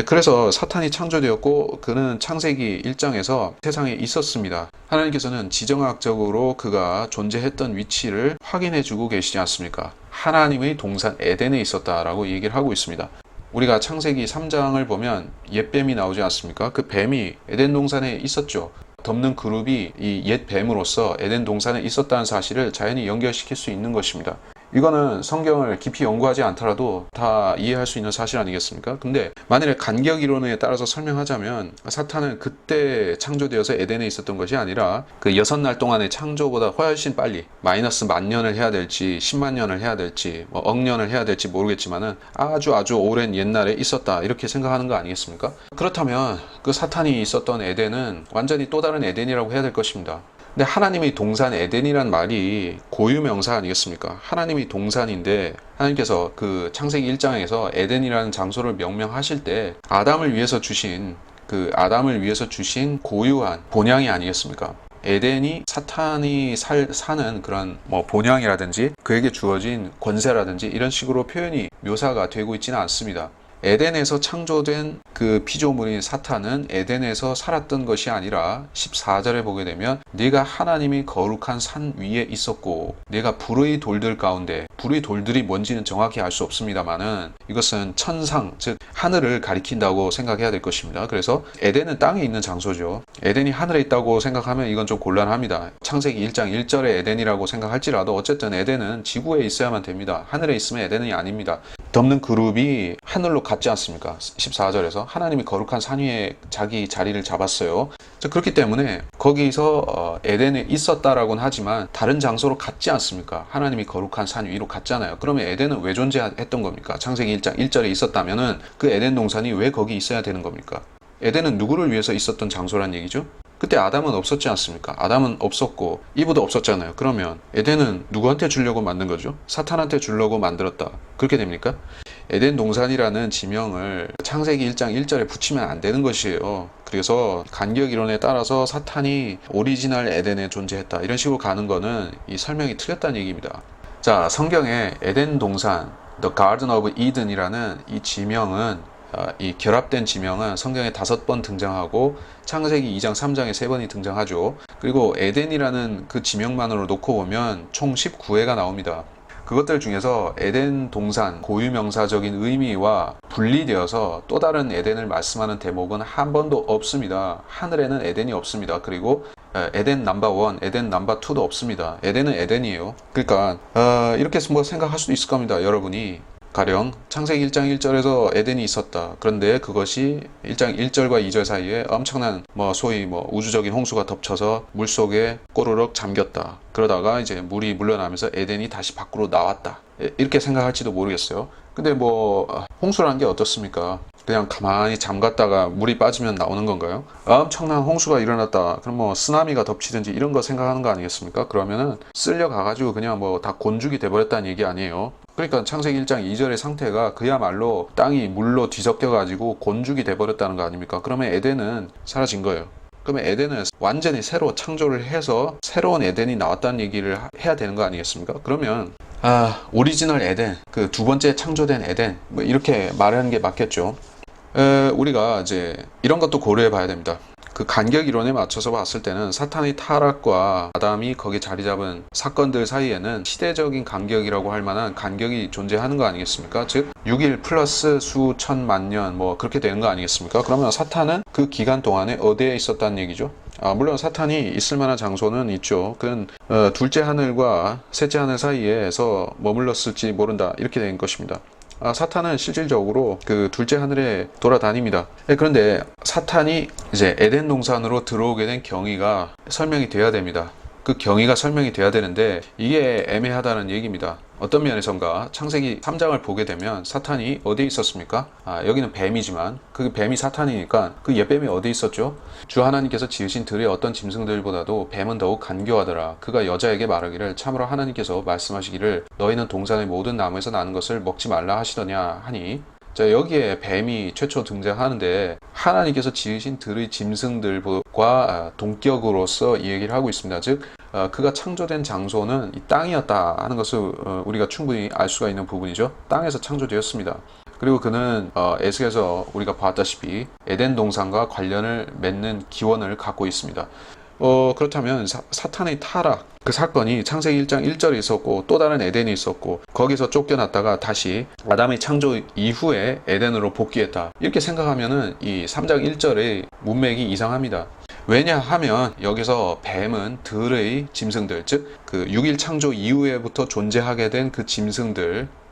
그래서 사탄이 창조되었고 그는 창세기 1장에서 세상에 있었습니다. 하나님께서는 지정학적으로 그가 존재했던 위치를 확인해 주고 계시지 않습니까? 하나님의 동산 에덴에 있었다라고 얘기를 하고 있습니다. 우리가 창세기 3장을 보면 옛뱀이 나오지 않습니까? 그 뱀이 에덴 동산에 있었죠. 덮는 그룹이 이 옛 뱀으로서 에덴 동산에 있었다는 사실을 자연히 연결시킬 수 있는 것입니다. 이거는 성경을 깊이 연구하지 않더라도 다 이해할 수 있는 사실 아니겠습니까? 근데 만일에 간격 이론에 따라서 설명하자면 사탄은 그때 창조되어서 에덴에 있었던 것이 아니라 그 6날 동안의 창조보다 훨씬 빨리 마이너스 10,000년을 해야 될지 10만 년을 해야 될지 뭐 억 년을 해야 될지 모르겠지만은 아주 오랜 옛날에 있었다 이렇게 생각하는 거 아니겠습니까? 그렇다면 그 사탄이 있었던 에덴은 완전히 또 다른 에덴이라고 해야 될 것입니다. 근데 하나님의 동산 에덴이란 말이 고유명사 아니겠습니까? 하나님이 동산인데 하나님께서 그 창세기 1장에서 에덴이라는 장소를 명명하실 때 아담을 위해서 주신 고유한 본향이 아니겠습니까? 에덴이 사탄이 사는 그런 뭐 본향이라든지 그에게 주어진 권세라든지 이런 식으로 표현이 묘사가 되고 있지는 않습니다. 에덴에서 창조된 그 피조물인 사탄은 에덴에서 살았던 것이 아니라 14절에 보게 되면 네가 하나님이 거룩한 산 위에 있었고 네가 불의 돌들 가운데, 불의 돌들이 뭔지는 정확히 알 수 없습니다만은 이것은 천상, 즉 하늘을 가리킨다고 생각해야 될 것입니다. 그래서 에덴은 땅에 있는 장소죠. 에덴이 하늘에 있다고 생각하면 이건 좀 곤란합니다. 창세기 1장 1절에 에덴이라고 생각할지라도 어쨌든 에덴은 지구에 있어야만 됩니다. 하늘에 있으면 에덴이 아닙니다. 덮는 그룹이 하늘로 갔지 않습니까? 14절에서 하나님이 거룩한 산 위에 자기 자리를 잡았어요. 그렇기 때문에 거기서 에덴에 있었다라고는 하지만 다른 장소로 갔지 않습니까? 하나님이 거룩한 산 위로 갔잖아요. 그러면 에덴은 왜 존재했던 겁니까? 창세기 1장 1절에 있었다면은 그 에덴 동산이 왜 거기 있어야 되는 겁니까? 에덴은 누구를 위해서 있었던 장소란 얘기죠? 그때 아담은 없었지 않습니까? 아담은 없었고 이브도 없었잖아요. 그러면 에덴은 누구한테 주려고 만든 거죠? 사탄한테 주려고 만들었다. 그렇게 됩니까? 에덴 동산이라는 지명을 창세기 1장 1절에 붙이면 안 되는 것이에요. 그래서 간격 이론에 따라서 사탄이 오리지널 에덴에 존재했다. 이런 식으로 가는 거는 이 설명이 틀렸다는 얘기입니다. 자, 성경에 에덴 동산, The Garden of Eden이라는 이 지명은 이 결합된 지명은 성경에 5번 등장하고 창세기 2장 3장에 3번이 등장하죠. 그리고 에덴이라는 그 지명만으로 놓고 보면 총 19회가 나옵니다. 그것들 중에서 에덴 동산 고유명사적인 의미와 분리되어서 또 다른 에덴을 말씀하는 대목은 한 번도 없습니다. 하늘에는 에덴이 없습니다. 그리고 에덴 넘버 1, 에덴 넘버 2도 없습니다. 에덴은 에덴이에요. 그러니까 이렇게 뭐 생각할 수도 있을 겁니다. 여러분이 가령 창세기 1장 1절에서 에덴이 있었다. 그런데 그것이 1장 1절과 2절 사이에 엄청난 소위 우주적인 홍수가 덮쳐서 물속에 꼬르륵 잠겼다. 그러다가 이제 물이 물러나면서 에덴이 다시 밖으로 나왔다. 이렇게 생각할지도 모르겠어요. 근데 홍수라는 게 어떻습니까? 그냥 가만히 잠갔다가 물이 빠지면 나오는 건가요? 엄청난 홍수가 일어났다. 그럼 쓰나미가 덮치든지 이런 거 생각하는 거 아니겠습니까? 그러면은 쓸려 가가지고 그냥 다 곤죽이 돼버렸다는 얘기 아니에요. 그러니까 창세기 1장 2절의 상태가 그야말로 땅이 물로 뒤섞여가지고 곤죽이 돼버렸다는 거 아닙니까? 그러면 에덴은 사라진 거예요. 그러면 에덴은 완전히 새로 창조를 해서 새로운 에덴이 나왔다는 얘기를 해야 되는 거 아니겠습니까? 그러면 오리지널 에덴, 그 두 번째 창조된 에덴 이렇게 말하는 게 맞겠죠. 우리가 이제 이런 것도 고려해 봐야 됩니다. 그 간격 이론에 맞춰서 봤을 때는 사탄의 타락과 아담이 거기 자리 잡은 사건들 사이에는 시대적인 간격이라고 할 만한 간격이 존재하는 거 아니겠습니까? 즉 6일 플러스 수천만 년 그렇게 되는 거 아니겠습니까? 그러면 사탄은 그 기간 동안에 어디에 있었다는 얘기죠? 물론 사탄이 있을 만한 장소는 있죠. 그건 둘째 하늘과 셋째 하늘 사이에서 머물렀을지 모른다. 이렇게 된 것입니다. 사탄은 실질적으로 그 둘째 하늘에 돌아다닙니다. 그런데 사탄이 이제 에덴 동산으로 들어오게 된 경위가 설명이 돼야 됩니다. 그 경위가 설명이 돼야 되는데 이게 애매하다는 얘기입니다. 어떤 면에선가 창세기 3장을 보게 되면 사탄이 어디에 있었습니까? 여기는 뱀이지만 그 뱀이 사탄이니까 그 옛뱀이 어디에 있었죠? 주 하나님께서 지으신 들의 어떤 짐승들보다도 뱀은 더욱 간교하더라. 그가 여자에게 말하기를 참으로 하나님께서 말씀하시기를 너희는 동산의 모든 나무에서 나는 것을 먹지 말라 하시더냐 하니, 자, 여기에 뱀이 최초 등장하는데 하나님께서 지으신 들의 짐승들과 동격으로서 이 얘기를 하고 있습니다. 즉 그가 창조된 장소는 이 땅이었다 하는 것을 우리가 충분히 알 수가 있는 부분이죠. 땅에서 창조되었습니다. 그리고 그는 에스겔에서 우리가 봤다시피 에덴 동산과 관련을 맺는 기원을 갖고 있습니다. 그렇다면 사탄의 타락, 그 사건이 창세기 1장 1절에 있었고 또 다른 에덴이 있었고 거기서 쫓겨났다가 다시 아담의 창조 이후에 에덴으로 복귀했다. 이렇게 생각하면은 이 3장 1절의 문맥이 이상합니다. 왜냐하면 여기서 뱀은 들의 짐승들, 즉 그 6일 창조 이후에부터 존재하게 된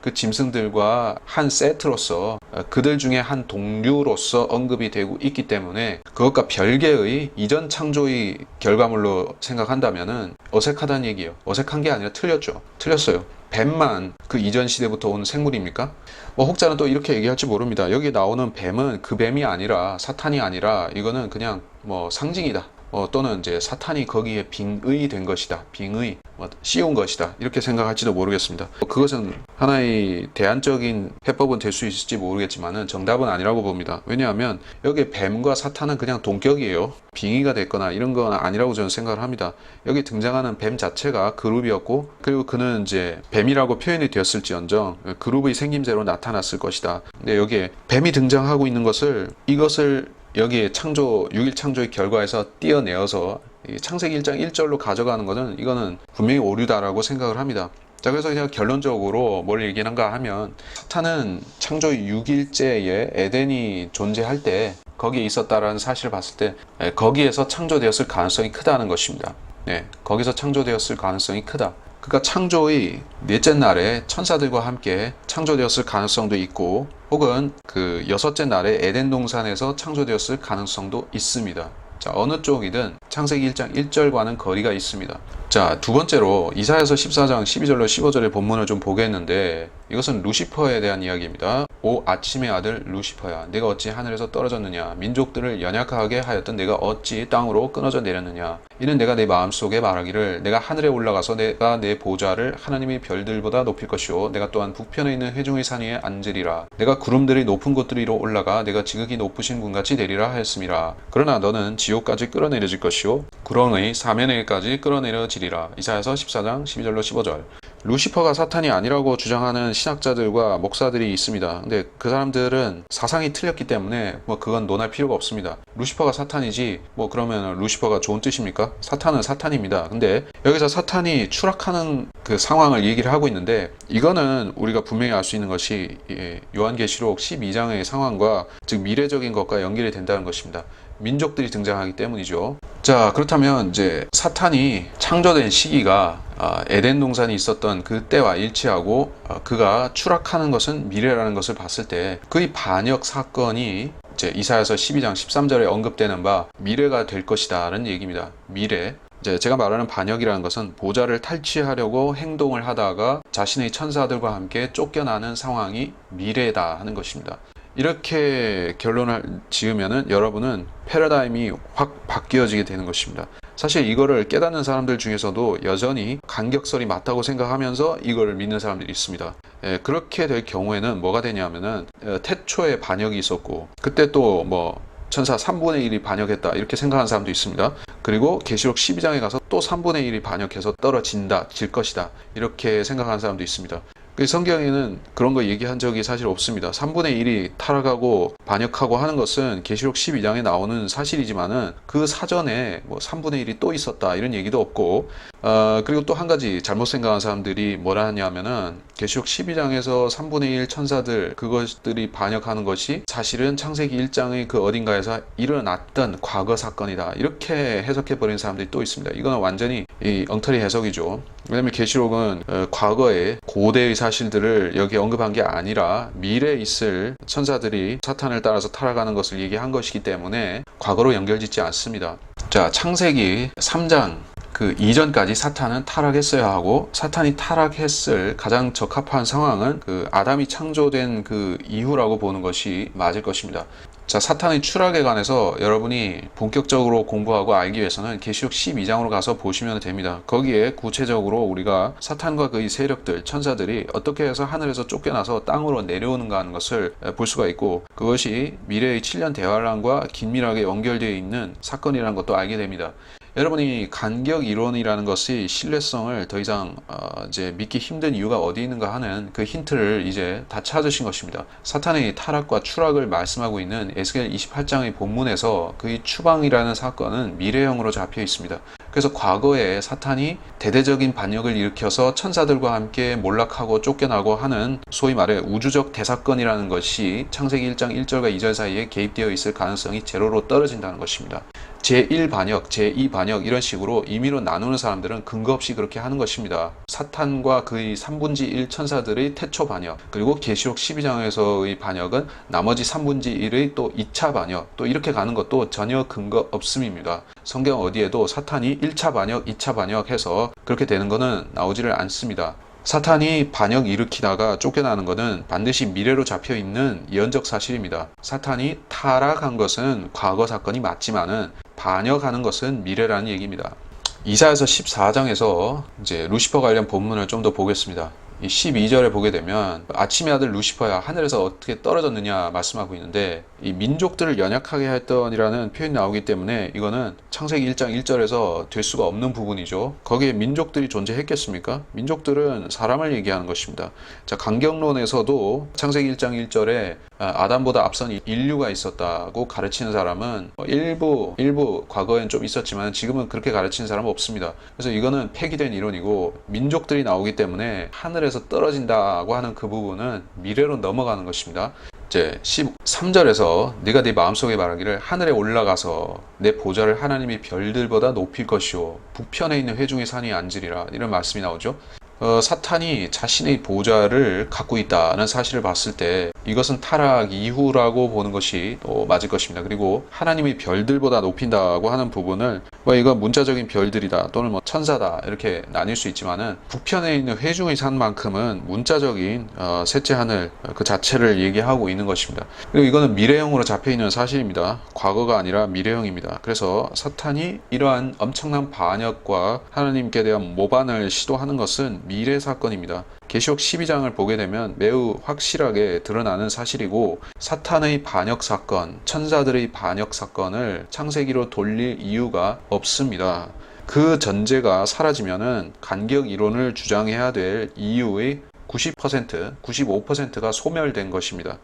그 짐승들과 한 세트로서 그들 중에 한 동류로서 언급이 되고 있기 때문에 그것과 별개의 이전 창조의 결과물로 생각한다면은 어색하다는 얘기예요. 어색한 게 아니라 틀렸어요. 뱀만 그 이전 시대부터 온 생물입니까? 혹자는 또 이렇게 얘기할지 모릅니다. 여기 나오는 뱀은 그 뱀이 아니라 사탄이 아니라 이거는 그냥 상징이다. 또는 이제 사탄이 거기에 빙의 된 것이다. 빙의, 씌운 것이다. 이렇게 생각할지도 모르겠습니다. 그것은 하나의 대안적인 해법은 될 수 있을지 모르겠지만은 정답은 아니라고 봅니다. 왜냐하면 여기 뱀과 사탄은 그냥 동격이에요. 빙의가 됐거나 이런 건 아니라고 저는 생각을 합니다. 여기 등장하는 뱀 자체가 그룹이었고, 그리고 그는 이제 뱀이라고 표현이 되었을지언정 그룹의 생김새로 나타났을 것이다. 근데 여기에 뱀이 등장하고 있는 것을, 이것을 여기에 창조, 6일 창조의 결과에서 떼어내어서 창세기 1장 1절로 가져가는 것은, 이거는 분명히 오류다라고 생각을 합니다. 자, 그래서 그냥 결론적으로 뭘 얘기하는가 하면, 사탄은 창조 6일째에 에덴이 존재할 때 거기에 있었다라는 사실을 봤을 때 거기에서 창조되었을 가능성이 크다는 것입니다. 네, 거기서 창조되었을 가능성이 크다. 그러니까 창조의 넷째 날에 천사들과 함께 창조되었을 가능성도 있고, 혹은 그 여섯째 날에 에덴 동산에서 창조되었을 가능성도 있습니다. 자, 어느 쪽이든 창세기 1장 1절과는 거리가 있습니다. 자, 두 번째로 이사야서 14장 12절로 15절의 본문을 좀 보겠는데, 이것은 루시퍼에 대한 이야기입니다. 오 아침의 아들 루시퍼야, 내가 어찌 하늘에서 떨어졌느냐? 민족들을 연약하게 하였던 내가 어찌 땅으로 끊어져 내렸느냐? 이는 내가 내 마음속에 말하기를, 내가 하늘에 올라가서 내가 내 보좌를 하나님의 별들보다 높일 것이요, 내가 또한 북편에 있는 회중의 산 위에 앉으리라. 내가 구름들이 높은 곳들 위로 올라가 내가 지극히 높으신 분같이 되리라 하였음이라. 그러나 너는 지옥까지 끌어내려질 것이요, 구렁의 사면에까지 끌어내려지리라. 이사야서 14장 12절로 15절. 루시퍼가 사탄이 아니라고 주장하는 신학자들과 목사들이 있습니다. 근데 그 사람들은 사상이 틀렸기 때문에 그건 논할 필요가 없습니다. 루시퍼가 사탄이지 그러면 루시퍼가 좋은 뜻입니까? 사탄은 사탄입니다. 근데 여기서 사탄이 추락하는 그 상황을 얘기를 하고 있는데, 이거는 우리가 분명히 알 수 있는 것이 요한계시록 12장의 상황과, 즉 미래적인 것과 연결이 된다는 것입니다. 민족들이 등장하기 때문이죠. 자, 그렇다면 이제 사탄이 창조된 시기가 에덴 동산이 있었던 그때와 일치하고, 그가 추락하는 것은 미래라는 것을 봤을 때, 그의 반역 사건이 이제 이사야서 12장 13절에 언급되는 바 미래가 될 것이다라는 얘기입니다. 미래. 이제 제가 말하는 반역이라는 것은 보좌를 탈취하려고 행동을 하다가 자신의 천사들과 함께 쫓겨나는 상황이 미래다 하는 것입니다. 이렇게 결론을 지으면은 여러분은 패러다임이 확 바뀌어지게 되는 것입니다. 사실 이거를 깨닫는 사람들 중에서도 여전히 간격설이 맞다고 생각하면서 이걸 믿는 사람들이 있습니다. 그렇게 될 경우에는 뭐가 되냐면은 태초에 반역이 있었고, 그때 또 천사 3분의 1이 반역했다 이렇게 생각하는 사람도 있습니다. 그리고 계시록 12장에 가서 또 3분의 1이 반역해서 떨어진다, 질 것이다 이렇게 생각하는 사람도 있습니다. 성경에는 그런 거 얘기한 적이 사실 없습니다. 3분의 1이 타락하고 반역하고 하는 것은 계시록 12장에 나오는 사실이지만은 그 사전에 3분의 1이 또 있었다 이런 얘기도 없고, 그리고 또 한 가지 잘못 생각한 사람들이 뭐라 하냐면은 계시록 12장에서 3분의 1 천사들 그것들이 반역하는 것이 사실은 창세기 1장의 그 어딘가에서 일어났던 과거 사건이다 이렇게 해석해 버리는 사람들이 또 있습니다. 이거는 완전히 엉터리 해석이죠. 왜냐하면 계시록은 과거의 고대의 사실들을 여기 언급한 게 아니라 미래에 있을 천사들이 사탄을 따라서 타락하는 것을 얘기한 것이기 때문에 과거로 연결짓지 않습니다. 자, 창세기 3장 그 이전까지 사탄은 타락했어야 하고, 사탄이 타락했을 가장 적합한 상황은 그 아담이 창조된 그 이후라고 보는 것이 맞을 것입니다. 자, 사탄의 추락에 관해서 여러분이 본격적으로 공부하고 알기 위해서는 계시록 12장으로 가서 보시면 됩니다. 거기에 구체적으로 우리가 사탄과 그의 세력들, 천사들이 어떻게 해서 하늘에서 쫓겨나서 땅으로 내려오는가 하는 것을 볼 수가 있고, 그것이 미래의 7년 대환란과 긴밀하게 연결되어 있는 사건이라는 것도 알게 됩니다. 여러분이 간격 이론이라는 것이 신뢰성을 더 이상 이제 믿기 힘든 이유가 어디 있는가 하는 그 힌트를 이제 다 찾으신 것입니다. 사탄의 타락과 추락을 말씀하고 있는 에스겔 28장의 본문에서 그의 추방이라는 사건은 미래형으로 잡혀 있습니다. 그래서 과거에 사탄이 대대적인 반역을 일으켜서 천사들과 함께 몰락하고 쫓겨나고 하는 소위 말해 우주적 대사건이라는 것이 창세기 1장 1절과 2절 사이에 개입되어 있을 가능성이 제로로 떨어진다는 것입니다. 제1반역, 제2반역 이런 식으로 임의로 나누는 사람들은 근거 없이 그렇게 하는 것입니다. 사탄과 그의 3분지 1 천사들의 태초 반역, 그리고 계시록 12장에서의 반역은 나머지 3분지 1의 또 2차 반역, 또 이렇게 가는 것도 전혀 근거 없음입니다. 성경 어디에도 사탄이 1차 반역, 2차 반역 해서 그렇게 되는 것은 나오지를 않습니다. 사탄이 반역 일으키다가 쫓겨나는 것은 반드시 미래로 잡혀있는 예언적 사실입니다. 사탄이 타락한 것은 과거 사건이 맞지만은 반역하는 것은 미래라는 얘기입니다. 이사야서 14장에서 이제 루시퍼 관련 본문을 좀 더 보겠습니다. 이 12절에 보게 되면 아침의 아들 루시퍼야 하늘에서 어떻게 떨어졌느냐 말씀하고 있는데, 이 민족들을 연약하게 했더니라는 표현이 나오기 때문에 이거는 창세기 1장 1절에서 될 수가 없는 부분이죠. 거기에 민족들이 존재했겠습니까? 민족들은 사람을 얘기하는 것입니다. 자, 강경론에서도 창세기 1장 1절에 아담보다 앞선 인류가 있었다고 가르치는 사람은 일부 과거엔 좀 있었지만 지금은 그렇게 가르치는 사람은 없습니다. 그래서 이거는 폐기된 이론이고, 민족들이 나오기 때문에 하늘에서 떨어진다고 하는 그 부분은 미래로 넘어가는 것입니다. 이제 13절에서 네가 네 마음속에 말하기를 하늘에 올라가서 내 보좌를 하나님이 별들보다 높일 것이요 북편에 있는 회중의 산이 앉으리라, 이런 말씀이 나오죠. 사탄이 자신의 보좌를 갖고 있다는 사실을 봤을 때 이것은 타락 이후라고 보는 것이 또 맞을 것입니다. 그리고 하나님이 별들보다 높인다고 하는 부분을 이거 문자적인 별들이다 또는 천사다 이렇게 나뉠 수 있지만은, 북편에 있는 회중의 산만큼은 문자적인 셋째 하늘 그 자체를 얘기하고 있는 것입니다. 그리고 이거는 미래형으로 잡혀 있는 사실입니다. 과거가 아니라 미래형입니다. 그래서 사탄이 이러한 엄청난 반역과 하나님께 대한 모반을 시도하는 것은 미래 사건입니다. 계시록 12장을 보게 되면 매우 확실하게 드러나는 사실이고, 사탄의 반역 사건, 천사들의 반역 사건을 창세기로 돌릴 이유가 없습니다. 그 전제가 사라지면은 간격 이론을 주장해야 될 이유의 90%, 95%가 소멸된 것입니다.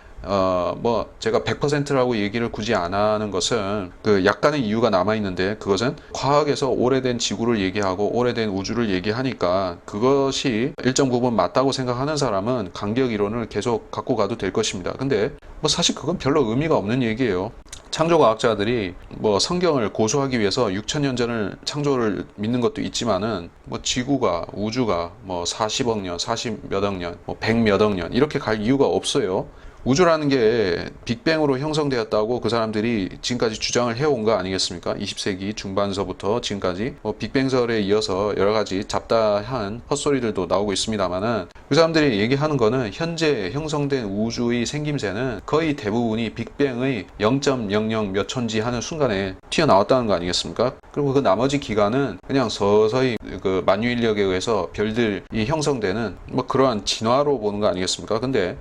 제가 100%라고 얘기를 굳이 안 하는 것은 그 약간의 이유가 남아있는데, 그것은 과학에서 오래된 지구를 얘기하고 오래된 우주를 얘기하니까 그것이 일정 부분 맞다고 생각하는 사람은 간격 이론을 계속 갖고 가도 될 것입니다. 근데 사실 그건 별로 의미가 없는 얘기예요. 창조과학자들이 성경을 고수하기 위해서 6천년 전을 창조를 믿는 것도 있지만은 지구가, 우주가 40억 년, 40 몇 억 년, 100 몇 억 년 이렇게 갈 이유가 없어요. 우주라는 게 빅뱅으로 형성되었다고 그 사람들이 지금까지 주장을 해온 거 아니겠습니까? 20세기 중반서부터 지금까지 빅뱅설에 이어서 여러 가지 잡다한 헛소리들도 나오고 있습니다만은, 그 사람들이 얘기하는 거는 현재 형성된 우주의 생김새는 거의 대부분이 빅뱅의 0.00 몇 촌지 하는 순간에 튀어나왔다는 거 아니겠습니까? 그리고 그 나머지 기간은 그냥 서서히 그 만유인력에 의해서 별들이 형성되는 그러한 진화로 보는 거 아니겠습니까? 근데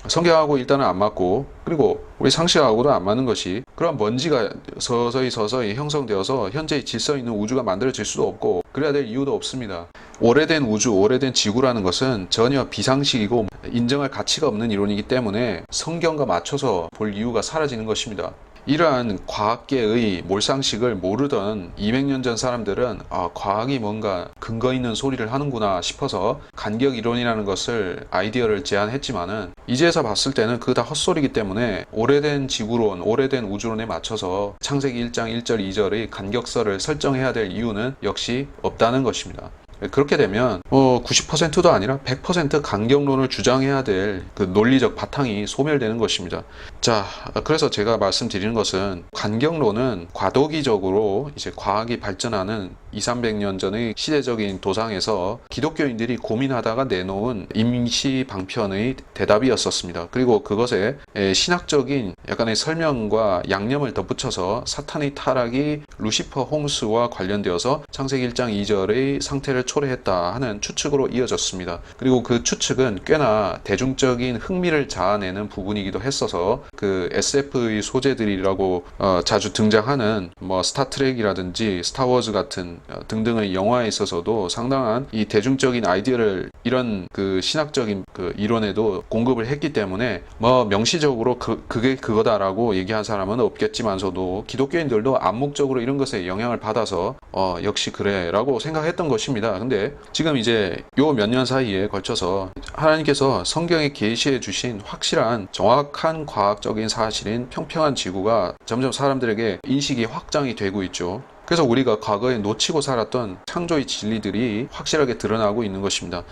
성경하고 일단은 안 맞고, 그리고 우리 상식하고도 안 맞는 것이, 그런 먼지가 서서히 형성되어서 현재 질서 있는 우주가 만들어질 수도 없고 그래야 될 이유도 없습니다. 오래된 우주, 오래된 지구라는 것은 전혀 비상식이고 인정할 가치가 없는 이론이기 때문에 성경과 맞춰서 볼 이유가 사라지는 것입니다. 이러한 과학계의 몰상식을 모르던 200년 전 사람들은 과학이 뭔가 근거 있는 소리를 하는구나 싶어서 간격 이론이라는 것을 아이디어를 제안했지만은, 이제서 봤을 때는 그거 다 헛소리이기 때문에 오래된 지구론, 오래된 우주론에 맞춰서 창세기 1장 1절 2절의 간격설을 설정해야 될 이유는 역시 없다는 것입니다. 그렇게 되면 90%도 아니라 100% 간격론을 주장해야 될 그 논리적 바탕이 소멸되는 것입니다. 자, 그래서 제가 말씀드리는 것은, 간격론은 과도기적으로 이제 과학이 발전하는 200~300년 전의 시대적인 도상에서 기독교인들이 고민하다가 내놓은 임시 방편의 대답이었었습니다. 그리고 그것에 신학적인 약간의 설명과 양념을 덧붙여서 사탄의 타락이 루시퍼 홍수와 관련되어서 창세기 1장 2절의 상태를 초래했다 하는 추측으로 이어졌습니다. 그리고 그 추측은 꽤나 대중적인 흥미를 자아내는 부분이기도 했어서 그 SF의 소재들이라고 자주 등장하는 스타트rek이라든지 스타워즈 같은 등등의 영화에 있어서도 상당한 이 대중적인 아이디어를 이런 그 신학적인 그 이론에도 공급을 했기 때문에 명시적으로 그게 그거다라고 얘기한 사람은 없겠지만서도 기독교인들도 암묵적으로 이런 것에 영향을 받아서 역시 그래 라고 생각했던 것입니다. 근데 지금 이제 요 몇 년 사이에 걸쳐서 하나님께서 성경에 계시해 주신 확실한 정확한 과학적인 사실인 평평한 지구가 점점 사람들에게 인식이 확장이 되고 있죠. 그래서 우리가 과거에 놓치고 살았던 창조의 진리들이 확실하게 드러나고 있는 것입니다.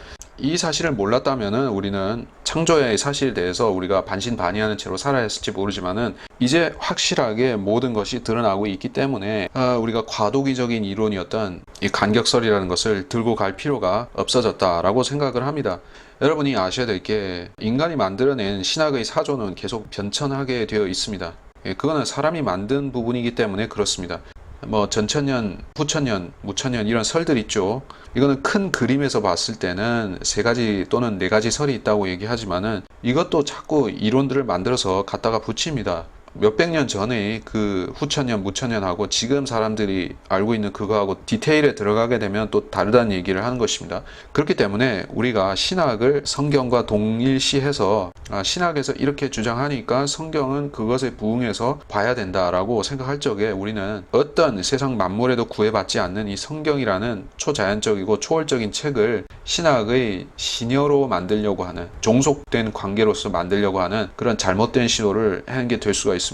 이 사실을 몰랐다면은 우리는 창조의 사실에 대해서 우리가 반신반의하는 채로 살아야 했을지 모르지만은, 이제 확실하게 모든 것이 드러나고 있기 때문에 우리가 과도기적인 이론이었던 이 간격설이라는 것을 들고 갈 필요가 없어졌다라고 생각을 합니다. 여러분이 아셔야 될 게, 인간이 만들어낸 신학의 사조는 계속 변천하게 되어 있습니다. 그거는 사람이 만든 부분이기 때문에 그렇습니다. 뭐 전천년, 후천년, 무천년 이런 설들 있죠. 이거는 큰 그림에서 봤을 때는 세 가지 또는 네 가지 설이 있다고 얘기하지만은 이것도 자꾸 이론들을 만들어서 갖다가 붙입니다. 몇백 년 전에 그 후천년, 무천년하고 지금 사람들이 알고 있는 그거하고 디테일에 들어가게 되면 또 다르다는 얘기를 하는 것입니다. 그렇기 때문에 우리가 신학을 성경과 동일시해서 신학에서 이렇게 주장하니까 성경은 그것에 부응해서 봐야 된다라고 생각할 적에 우리는 어떤 세상 만물에도 구애받지 않는 이 성경이라는 초자연적이고 초월적인 책을 신학의 시녀로 만들려고 하는, 종속된 관계로서 만들려고 하는 그런 잘못된 시도를 하는 게 될 수가 있습니다.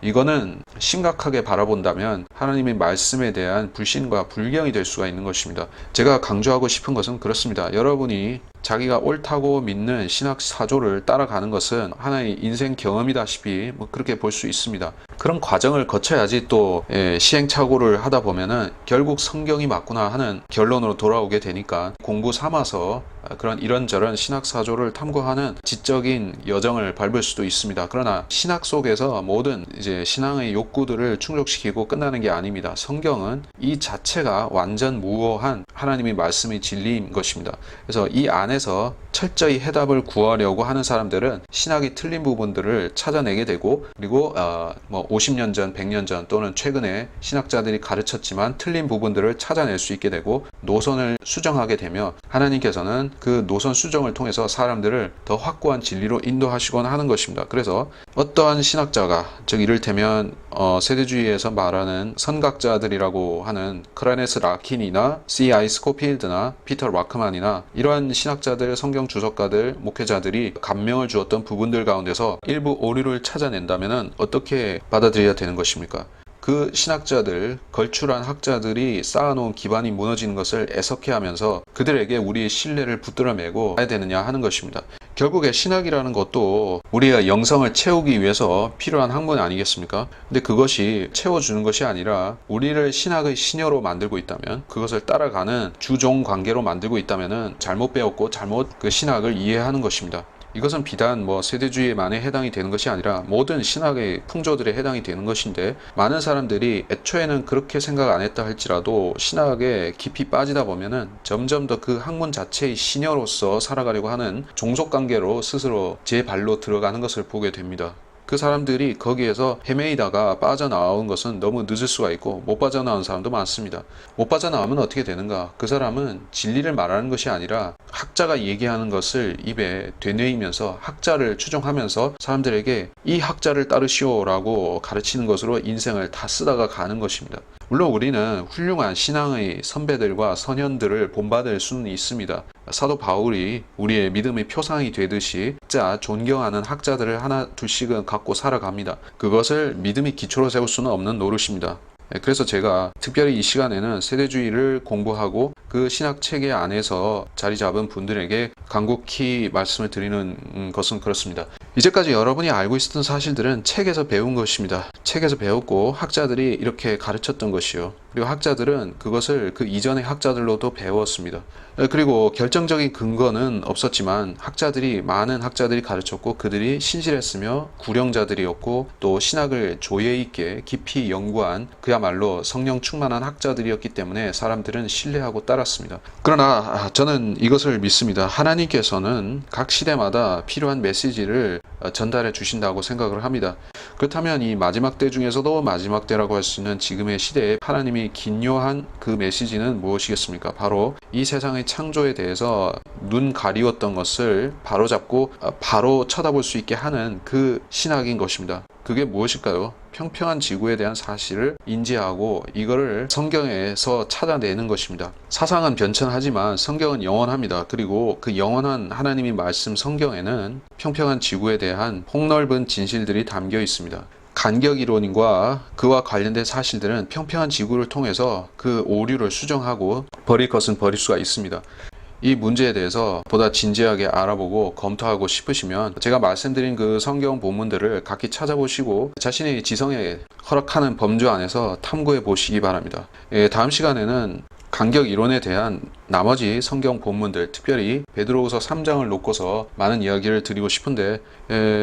이거는 심각하게 바라본다면 하나님의 말씀에 대한 불신과 불경이 될 수가 있는 것입니다. 제가 강조하고 싶은 것은 그렇습니다. 여러분이 자기가 옳다고 믿는 신학 사조를 따라가는 것은 하나의 인생 경험이다시피 뭐 그렇게 볼 수 있습니다. 그런 과정을 거쳐야지 또 시행착오를 하다 보면은 결국 성경이 맞구나 하는 결론으로 돌아오게 되니까 공부 삼아서 그런 이런저런 신학 사조를 탐구하는 지적인 여정을 밟을 수도 있습니다. 그러나 신학 속에서 모든 이제 신앙의 욕구들을 충족시키고 끝나는 게 아닙니다. 성경은 이 자체가 완전 무오한 하나님의 말씀의 진리인 것입니다. 그래서 이 안에서 철저히 해답을 구하려고 하는 사람들은 신학이 틀린 부분들을 찾아내게 되고, 그리고 뭐 50년 전, 100년 전 또는 최근에 신학자들이 가르쳤지만 틀린 부분들을 찾아낼 수 있게 되고 노선을 수정하게 되며 하나님께서는 그 노선 수정을 통해서 사람들을 더 확고한 진리로 인도하시곤 하는 것입니다. 그래서 어떠한 신학자가, 즉 이를테면 세대주의에서 말하는 선각자들이라고 하는 크라네스 라킨이나 C.I. 스코필드나 피터 라크만이나 이러한 신학자들, 성경 주석가들, 목회자들이 감명을 주었던 부분들 가운데서 일부 오류를 찾아낸다면 어떻게 받아들여야 되는 것입니까? 그 신학자들, 걸출한 학자들이 쌓아놓은 기반이 무너지는 것을 애석해하면서 그들에게 우리의 신뢰를 붙들어매고 가야 되느냐 하는 것입니다. 결국에 신학이라는 것도 우리의 영성을 채우기 위해서 필요한 학문 아니겠습니까? 근데 그것이 채워주는 것이 아니라 우리를 신학의 시녀로 만들고 있다면, 그것을 따라가는 주종 관계로 만들고 있다면 잘못 배웠고 잘못 그 신학을 이해하는 것입니다. 이것은 비단 뭐 세대주의에만에 해당이 되는 것이 아니라 모든 신학의 풍조들에 해당이 되는 것인데, 많은 사람들이 애초에는 그렇게 생각 안 했다 할지라도 신학에 깊이 빠지다 보면은 점점 더 그 학문 자체의 시녀로서 살아가려고 하는 종속관계로 스스로 제 발로 들어가는 것을 보게 됩니다. 그 사람들이 거기에서 헤매이다가 빠져나온 것은 너무 늦을 수가 있고 못 빠져나온 사람도 많습니다. 못 빠져나오면 어떻게 되는가? 그 사람은 진리를 말하는 것이 아니라 학자가 얘기하는 것을 입에 되뇌이면서 학자를 추종하면서 사람들에게 이 학자를 따르시오라고 가르치는 것으로 인생을 다 쓰다가 가는 것입니다. 물론 우리는 훌륭한 신앙의 선배들과 선현들을 본받을 수는 있습니다. 사도 바울이 우리의 믿음의 표상이 되듯이 진짜 존경하는 학자들을 하나 둘씩은 갖고 살아갑니다. 그것을 믿음의 기초로 세울 수는 없는 노릇입니다. 그래서 제가 특별히 이 시간에는 세대주의를 공부하고 그 신학 체계 안에서 자리 잡은 분들에게 간곡히 말씀을 드리는 것은 그렇습니다. 이제까지 여러분이 알고 있었던 사실들은 책에서 배운 것입니다. 책에서 배웠고 학자들이 이렇게 가르쳤던 것이요. 그리고 학자들은 그것을 그 이전의 학자들로도 배웠습니다. 그리고 결정적인 근거는 없었지만 많은 학자들이 가르쳤고 그들이 신실했으며 구령자들이었고 또 신학을 조예 있게 깊이 연구한 그야말로 성령 충만한 학자들이었기 때문에 사람들은 신뢰하고 따랐습니다. 그러나 저는 이것을 믿습니다. 하나님께서는 각 시대마다 필요한 메시지를 전달해 주신다고 생각을 합니다. 그렇다면 이 마지막 때 중에서도 마지막 때라고 할 수 있는 지금의 시대에 하나님이 긴요한 그 메시지는 무엇이겠습니까? 바로 이 세상의 창조에 대해서 눈 가리웠던 것을 바로잡고 바로 쳐다볼 수 있게 하는 그 신학인 것입니다. 그게 무엇일까요? 평평한 지구에 대한 사실을 인지하고 이거를 성경에서 찾아내는 것입니다. 사상은 변천하지만 성경은 영원합니다. 그리고 그 영원한 하나님의 말씀 성경에는 평평한 지구에 대한 폭넓은 진실들이 담겨 있습니다. 간격 이론과 그와 관련된 사실들은 평평한 지구를 통해서 그 오류를 수정하고 버릴 것은 버릴 수가 있습니다. 이 문제에 대해서 보다 진지하게 알아보고 검토하고 싶으시면 제가 말씀드린 그 성경 본문들을 각기 찾아보시고 자신의 지성에 허락하는 범주 안에서 탐구해 보시기 바랍니다. 다음 시간에는 간격 이론에 대한 나머지 성경 본문들, 특별히 베드로후서 3장을 놓고서 많은 이야기를 드리고 싶은데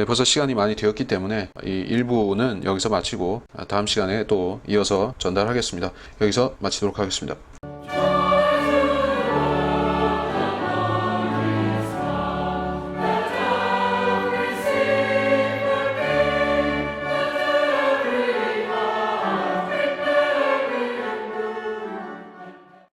벌써 시간이 많이 되었기 때문에 이 1부는 여기서 마치고 다음 시간에 또 이어서 전달하겠습니다. 여기서 마치도록 하겠습니다.